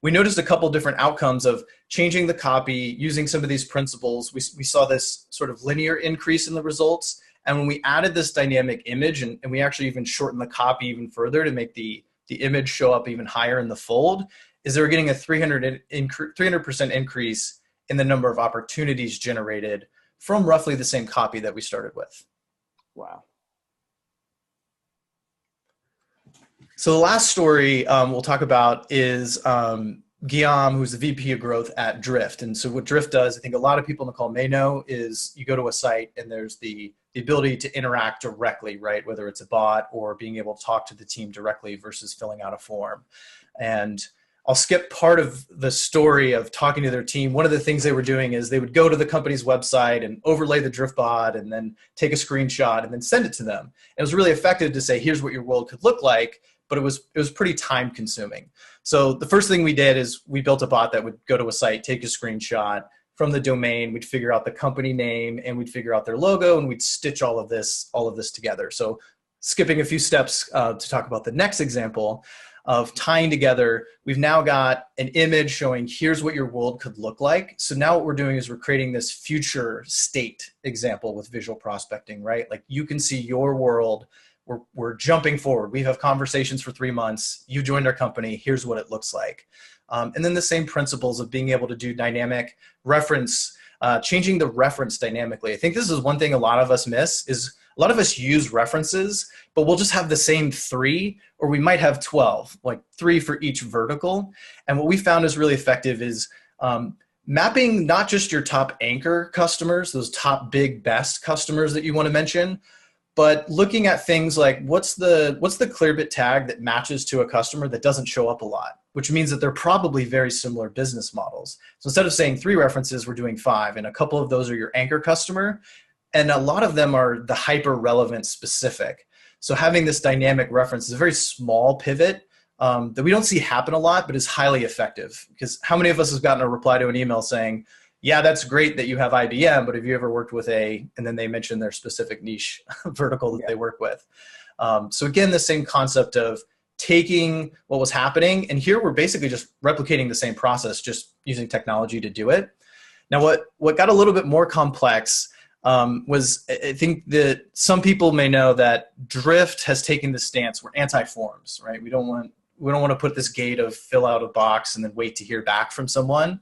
we noticed a couple different outcomes of changing the copy, using some of these principles. We saw this sort of linear increase in the results. And when we added this dynamic image, and we actually even shortened the copy even further to make the image show up even higher in the fold, is they were getting a 300% increase in the number of opportunities generated from roughly the same copy that we started with. Wow. So the last story we'll talk about is Guillaume, who's the VP of growth at Drift. And so what Drift does, I think a lot of people on the call may know, is you go to a site and there's the ability to interact directly, right? Whether it's a bot or being able to talk to the team directly versus filling out a form. And I'll skip part of the story of talking to their team. One of the things they were doing is they would go to the company's website and overlay the Drift bot and then take a screenshot and then send it to them. It was really effective to say, here's what your world could look like. but it was pretty time consuming. So the first thing we did is we built a bot that would go to a site, take a screenshot from the domain, we'd figure out the company name, and we'd figure out their logo, and we'd stitch all of this together. So skipping a few steps to talk about the next example of tying together, we've now got an image showing here's what your world could look like. So now what we're doing is we're creating this future state example with visual prospecting, right? Like you can see your world. We're jumping forward. We have conversations for 3 months. You joined our company. Here's what it looks like. And then the same principles of being able to do dynamic reference, changing the reference dynamically. I think this is one thing a lot of us miss is a lot of us use references, but we'll just have the same 3, or we might have 12, like 3 for each vertical. And what we found is really effective is mapping not just your top anchor customers, those top big best customers that you want to mention, but looking at things like what's the Clearbit tag that matches to a customer that doesn't show up a lot, which means that they're probably very similar business models. So instead of saying 3 references, we're doing 5, and a couple of those are your anchor customer. And a lot of them are the hyper relevant specific. So having this dynamic reference is a very small pivot that we don't see happen a lot, but is highly effective. Because how many of us have gotten a reply to an email saying, yeah, that's great that you have IBM, but have you ever worked with and then they mention their specific niche vertical that they work with. So again, the same concept of taking what was happening, and here we're basically just replicating the same process, just using technology to do it. Now, what got a little bit more complex was, I think that some people may know that Drift has taken the stance, we're anti-forms, right? We don't want to put this gate of fill out a box and then wait to hear back from someone.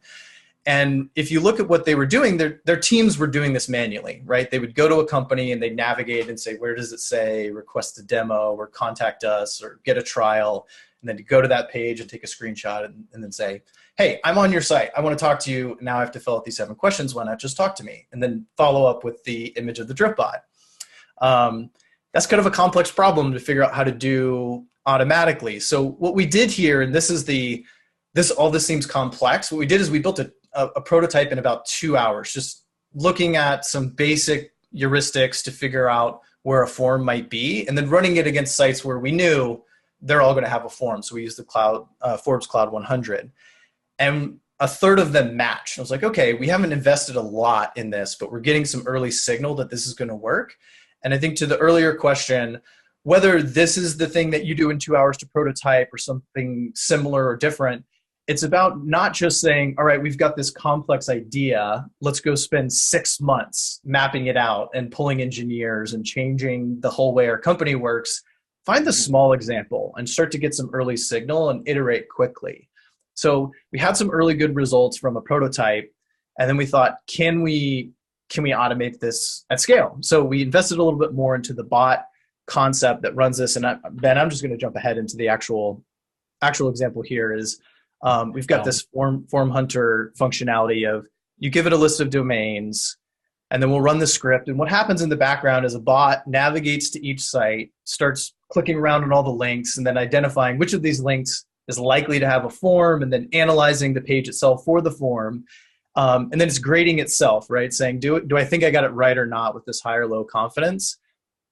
And if you look at what they were doing, their teams were doing this manually, right? They would go to a company and they'd navigate and say, where does it say request a demo or contact us or get a trial? And then to go to that page and take a screenshot and then say, hey, I'm on your site. I want to talk to you. Now I have to fill out these 7 questions. Why not just talk to me? And then follow up with the image of the Drift bot. That's kind of a complex problem to figure out how to do automatically. So what we did here, and all this seems complex. What we did is we built a prototype in about 2 hours, just looking at some basic heuristics to figure out where a form might be, and then running it against sites where we knew they're all going to have a form. So we used the Forbes Cloud 100. And a third of them matched. I was like, okay, we haven't invested a lot in this, but we're getting some early signal that this is going to work. And I think to the earlier question, whether this is the thing that you do in 2 hours to prototype or something similar or different, it's about not just saying, all right, we've got this complex idea. Let's go spend 6 months mapping it out and pulling engineers and changing the whole way our company works. Find the small example and start to get some early signal and iterate quickly. So we had some early good results from a prototype, and then we thought, can we automate this at scale? So we invested a little bit more into the bot concept that runs this. And Ben, I'm just going to jump ahead into the actual example here is we've got this form hunter functionality of you give it a list of domains, and then we'll run the script. And what happens in the background is a bot navigates to each site, starts clicking around on all the links, and then identifying which of these links is likely to have a form, and then analyzing the page itself for the form. And then it's grading itself, right? Saying, do I think I got it right or not with this high or low confidence?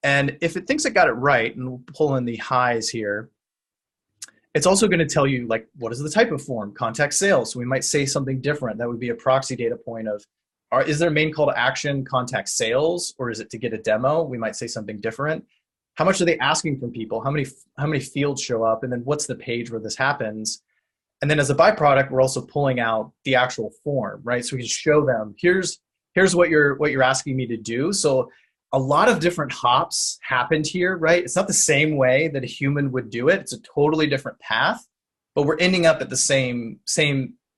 And if it thinks it got it right, and we'll pull in the highs here, it's also going to tell you, like, what is the type of form? Contact sales. So we might say something different. That would be a proxy data point of, is their main call to action contact sales, or is it to get a demo? We might say something different. How much are they asking from people? How many fields show up? And then what's the page where this happens? And then as a byproduct, we're also pulling out the actual form, right? So we can show them, here's what you're asking me to do. So a lot of different hops happened here, right? It's not the same way that a human would do it. It's a totally different path, but we're ending up at the same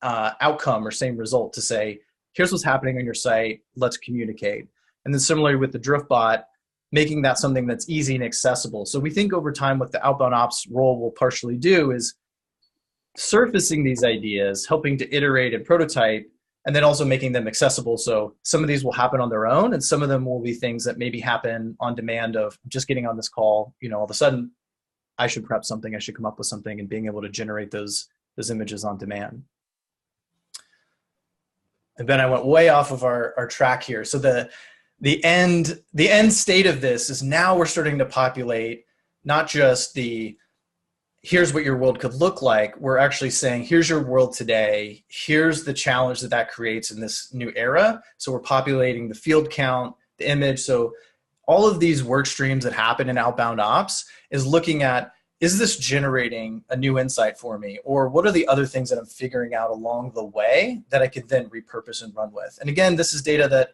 outcome or same result to say, here's what's happening on your site. Let's communicate. And then similarly with the Drift bot, making that something that's easy and accessible. So we think over time what the Outbound Ops role will partially do is surfacing these ideas, helping to iterate and prototype, and then also making them accessible. So some of these will happen on their own, and some of them will be things that maybe happen on demand of just getting on this call, all of a sudden I should prep something, I should come up with something, and being able to generate those images on demand. And then I went way off of our track here. So the end state of this is now we're starting to populate not just the here's what your world could look like. We're actually saying, here's your world today. Here's the challenge that that creates in this new era. So we're populating the field count, the image. So all of these work streams that happen in outbound ops is looking at, is this generating a new insight for me? Or what are the other things that I'm figuring out along the way that I could then repurpose and run with? And again, this is data that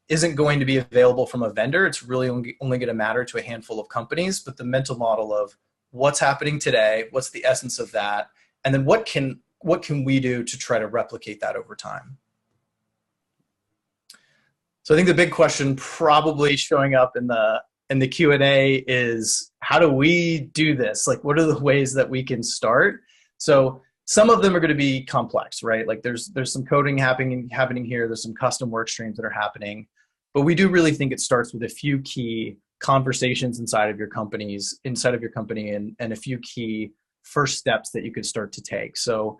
isn't going to be available from a vendor. It's really only going to matter to a handful of companies, but the mental model of what's happening today, what's the essence of that, and then what can we do to try to replicate that over time? So I think the big question probably showing up in the Q&A is, how do we do this? Like, what are the ways that we can start? So some of them are going to be complex, right? Like there's some coding happening here. There's some custom work streams that are happening, but we do really think it starts with a few key conversations inside of your company and a few key first steps that you could start to take. So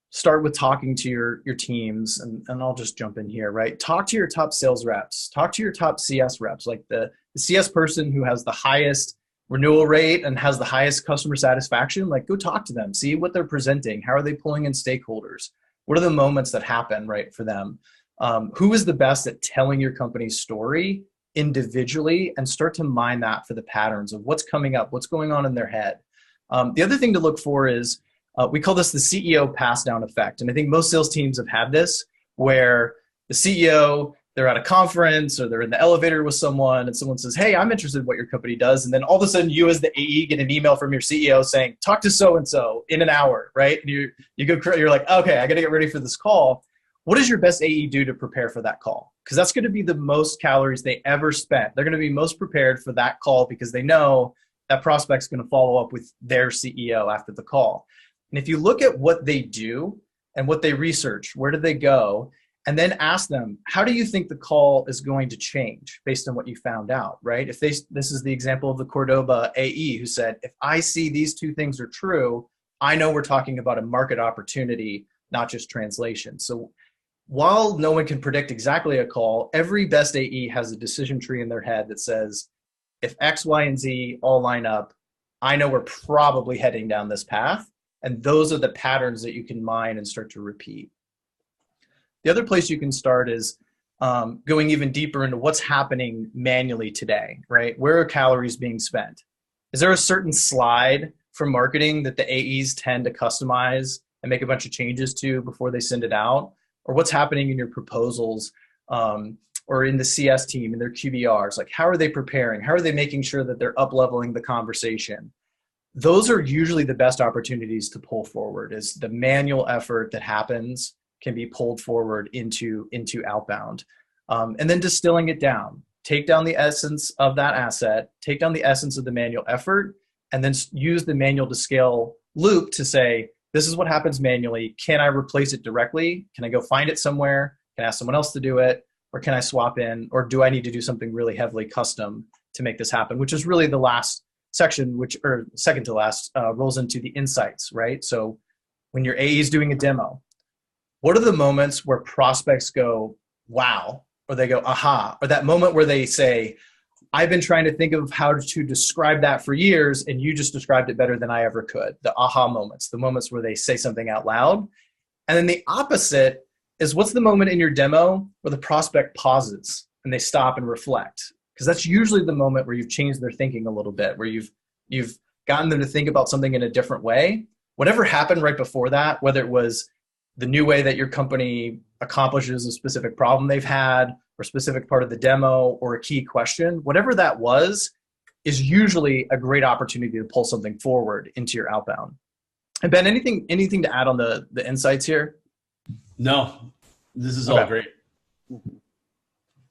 start with talking to your teams, and I'll just jump in here, right? Talk to your top sales reps, talk to your top CS reps, like the CS person who has the highest renewal rate and has the highest customer satisfaction. Like, go talk to them, see what they're presenting. How are they pulling in stakeholders? What are the moments that happen, right, for them? Who is the best at telling your company's story individually, and start to mine that for the patterns of what's coming up, what's going on in their head. The other thing to look for is, we call this the CEO pass down effect. And I think most sales teams have had this, where the CEO, they're at a conference or they're in the elevator with someone and someone says, hey, I'm interested in what your company does. And then all of a sudden you as the AE get an email from your CEO saying, talk to so-and-so in an hour, right? And you're like, okay, I got to get ready for this call. What does your best AE do to prepare for that call? Because that's going to be the most calories they ever spent. They're going to be most prepared for that call because they know that prospect's going to follow up with their CEO after the call. And if you look at what they do and what they research, where do they go, and then ask them, how do you think the call is going to change based on what you found out, right? This is the example of the Cordoba AE who said, if I see these two things are true, I know we're talking about a market opportunity, not just translation. So while no one can predict exactly a call, every best AE has a decision tree in their head that says, if X, Y, and Z all line up, I know we're probably heading down this path. And those are the patterns that you can mine and start to repeat. The other place you can start is going even deeper into what's happening manually today, right? Where are calories being spent? Is there a certain slide for marketing that the AEs tend to customize and make a bunch of changes to before they send it out? Or what's happening in your proposals or in the CS team, in their QBRs? Like, how are they preparing? How are they making sure that they're up-leveling the conversation? Those are usually the best opportunities to pull forward, is the manual effort that happens can be pulled forward into outbound. And then distilling it down, take down the essence of that asset, take down the essence of the manual effort, and then use the manual to scale loop to say, this is what happens manually. Can I replace it directly? Can I go find it somewhere? Can I ask someone else to do it? Or can I swap in? Or do I need to do something really heavily custom to make this happen? Which is really the last section, or second to last, rolls into the insights, right? So when your AE is doing a demo, what are the moments where prospects go, wow, or they go, aha, or that moment where they say, I've been trying to think of how to describe that for years, and you just described it better than I ever could. The aha moments, the moments where they say something out loud. And then the opposite is, what's the moment in your demo where the prospect pauses and they stop and reflect? Because that's usually the moment where you've changed their thinking a little bit, where you've gotten them to think about something in a different way. Whatever happened right before that, whether it was the new way that your company accomplishes a specific problem they've had, or a specific part of the demo, or a key question, whatever that was, is usually a great opportunity to pull something forward into your outbound. And Ben, anything to add on the insights here? No, this is all great.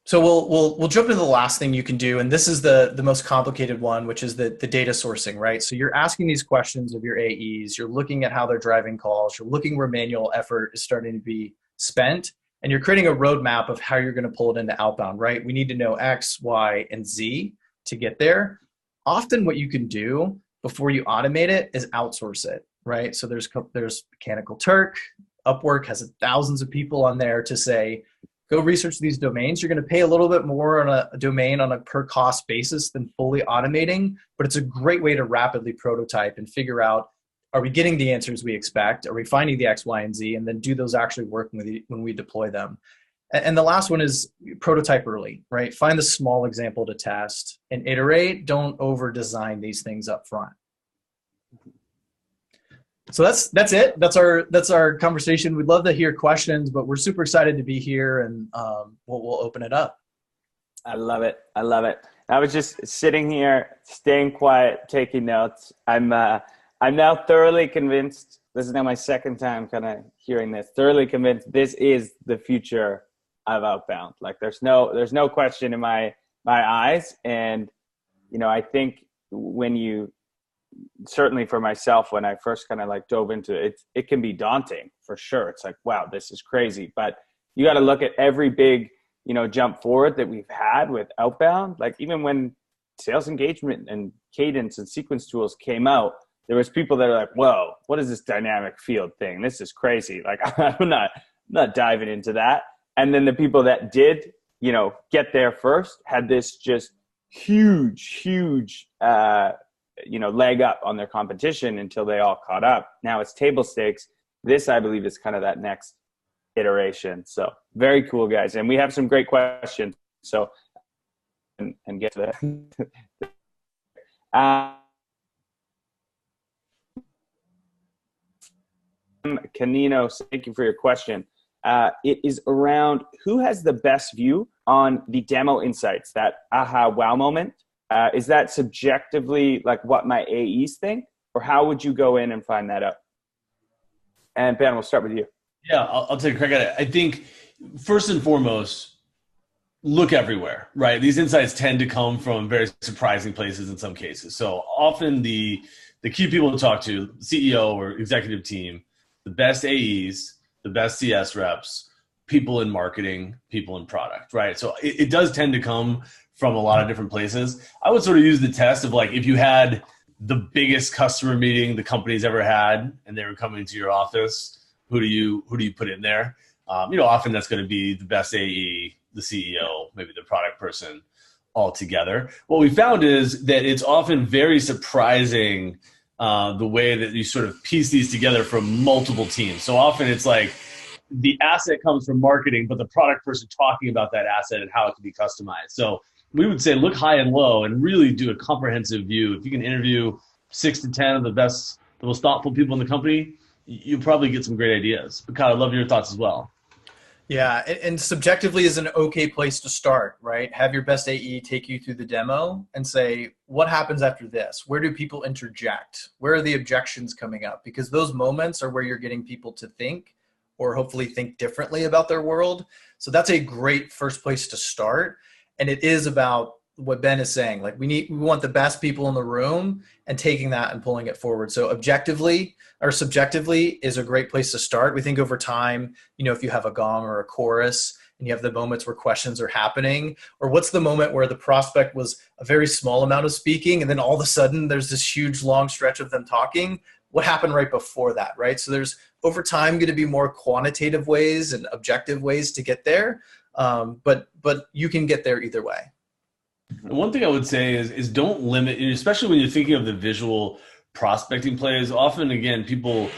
So we'll jump into the last thing you can do, and this is the most complicated one, which is the data sourcing, right? So you're asking these questions of your AEs, you're looking at how they're driving calls, you're looking where manual effort is starting to be spent, and you're creating a roadmap of how you're going to pull it into outbound, right? We need to know X, Y, and Z to get there. Often what you can do before you automate it is outsource it, right? So there's Mechanical Turk, Upwork has thousands of people on there to say, go research these domains. You're going to pay a little bit more on a domain on a per cost basis than fully automating, but it's a great way to rapidly prototype and figure out Are we getting the answers we expect? Are we finding the X, Y, and Z? And then do those actually work when we deploy them? And the last one is prototype early, right? Find the small example to test and iterate. Don't over design these things up front. So that's it. That's our conversation. We'd love to hear questions, but we're super excited to be here, and we'll open it up. I love it. I love it. I was just sitting here, staying quiet, taking notes. I'm now thoroughly convinced. This is now my second time kind of hearing this. Thoroughly convinced this is the future of outbound. Like there's no question in my eyes. And I think when you, certainly for myself, when I first kind of like dove into it, it can be daunting for sure. It's like, wow, this is crazy. But you got to look at every big jump forward that we've had with outbound. Like even when sales engagement and cadence and sequence tools came out, there was people that are like, whoa, what is this dynamic field thing? This is crazy. Like I'm not diving into that. And then the people that did, get there first had this just huge, leg up on their competition until they all caught up. Now it's table stakes. This, I believe, is kind of that next iteration. So very cool, guys. And we have some great questions. So, and get to that. Canino, thank you for your question. It is around who has the best view on the demo insights, that aha, wow moment. Is that subjectively like what my AEs think, or how would you go in and find that out? And Ben, we'll start with you. Yeah, I'll take a crack at it. I think first and foremost, look everywhere, right? These insights tend to come from very surprising places in some cases. So often the key people to talk to, CEO or executive team, the best AEs, the best CS reps, people in marketing, people in product, right? So it does tend to come from a lot of different places. I would sort of use the test of like, if you had the biggest customer meeting the company's ever had and they were coming to your office, who do you put in there? Often that's going to be the best AE, the CEO, maybe the product person all together. What we found is that it's often very surprising the way that you sort of piece these together from multiple teams. So often it's like the asset comes from marketing, but the product person talking about that asset and how it can be customized. So we would say look high and low and really do a comprehensive view. If you can interview 6 to 10 of the best, the most thoughtful people in the company, you'll probably get some great ideas. But Kyle, I'd love your thoughts as well. Yeah, and subjectively is an okay place to start, right? Have your best AE take you through the demo and say, what happens after this? Where do people interject? Where are the objections coming up? Because those moments are where you're getting people to think or hopefully think differently about their world. So that's a great first place to start. And it is about what Ben is saying. Like we want the best people in the room and taking that and pulling it forward. So objectively or subjectively is a great place to start. We think over time, if you have a gong or a chorus and you have the moments where questions are happening, or what's the moment where the prospect was a very small amount of speaking and then all of a sudden there's this huge long stretch of them talking. What happened right before that, right? So there's over time going to be more quantitative ways and objective ways to get there. But you can get there either way. One thing I would say is don't limit, especially when you're thinking of the visual prospecting plays. Often, again, people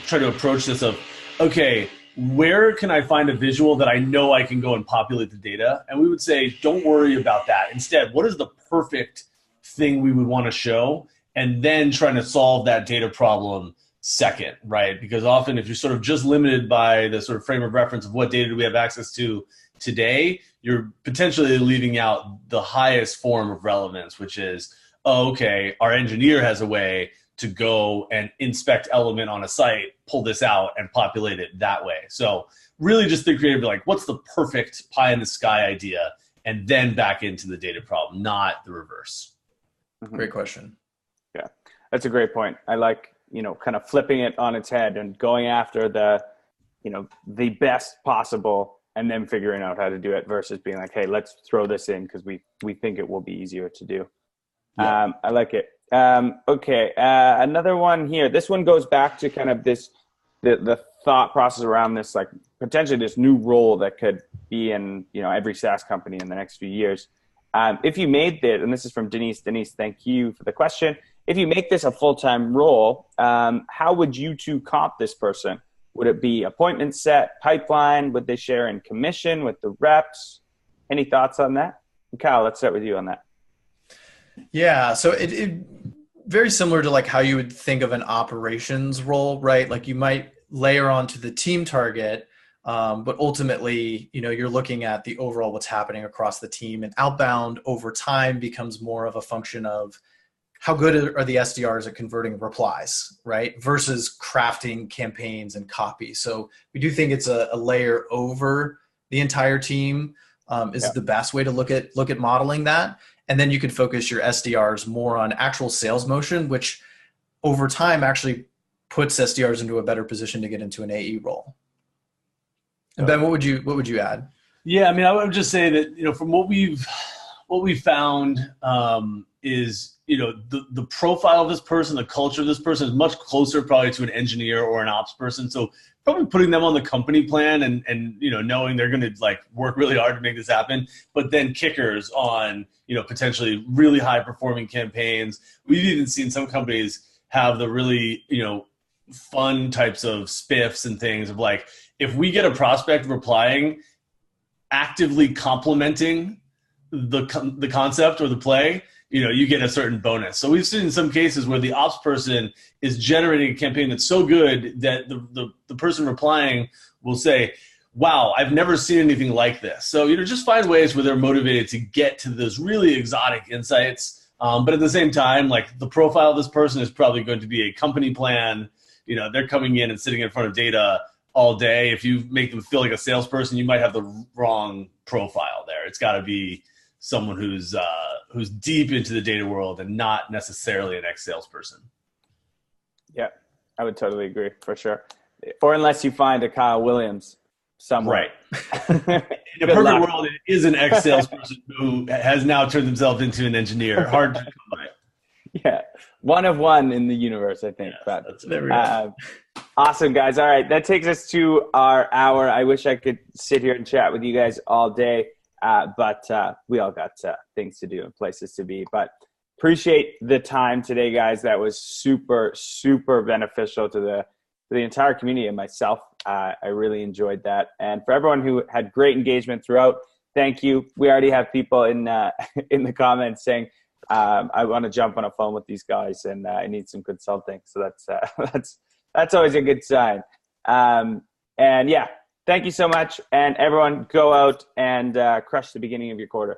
try to approach this of, okay, where can I find a visual that I know I can go and populate the data? And we would say, don't worry about that. Instead, what is the perfect thing we would want to show? And then trying to solve that data problem second, right? Because often if you're sort of just limited by the sort of frame of reference of what data do we have access to today, you're potentially leaving out the highest form of relevance, which is, oh, okay, our engineer has a way to go and inspect element on a site, pull this out and populate it that way. So really just think creative, like what's the perfect pie in the sky idea, and then back into the data problem, not the reverse. Great question. Yeah, that's a great point. I like, kind of flipping it on its head and going after the best possible and then figuring out how to do it versus being like, hey, let's throw this in because we think it will be easier to do. Yeah. I like it. Okay, another one here. This one goes back to kind of the thought process around this, like potentially this new role that could be in every SaaS company in the next few years. If you made this, and this is from Denise. Denise, thank you for the question. if you make this a full-time role, how would you two comp this person? Would it be appointment set, pipeline? Would they share in commission with the reps? Any thoughts on that? Kyle, let's start with you on that. Yeah, so it very similar to like how you would think of an operations role, right? Like you might layer onto the team target, but ultimately, you're looking at the overall what's happening across the team. And outbound over time becomes more of a function of how good are the SDRs at converting replies, right? Versus crafting campaigns and copy. So we do think it's a layer over the entire team is the best way to look at modeling that. And then you can focus your SDRs more on actual sales motion, which over time actually puts SDRs into a better position to get into an AE role. And Ben, what would you add? Yeah, I mean, I would just say that, from what we've found is, the profile of this person, the culture of this person is much closer probably to an engineer or an ops person. So probably putting them on the company plan and knowing they're going to like work really hard to make this happen, but then kickers on, potentially really high performing campaigns. We've even seen some companies have the really, fun types of spiffs and things of like, if we get a prospect replying, actively complimenting the concept or the play, you get a certain bonus. So we've seen some cases where the ops person is generating a campaign that's so good that the person replying will say, wow, I've never seen anything like this. So, just find ways where they're motivated to get to those really exotic insights. But at the same time, like the profile of this person is probably going to be a company plan. They're coming in and sitting in front of data all day. If you make them feel like a salesperson, you might have the wrong profile there. It's got to be someone who's deep into the data world and not necessarily an ex-salesperson. Yeah, I would totally agree for sure. Or unless you find a Kyle Williams somewhere. Right. In a perfect world, it is an ex-salesperson who has now turned themselves into an engineer. Hard to come by. Yeah, one of one in the universe, I think. Yeah, but awesome, guys. All right, that takes us to our hour. I wish I could sit here and chat with you guys all day. But we all got things to do and places to be. But appreciate the time today, guys. That was super, super beneficial to the entire community and myself. I really enjoyed that. And for everyone who had great engagement throughout, thank you. We already have people in the comments saying, I want to jump on a phone with these guys and I need some consulting. So that's always a good sign. And yeah. Thank you so much. And everyone go out and crush the beginning of your quarter.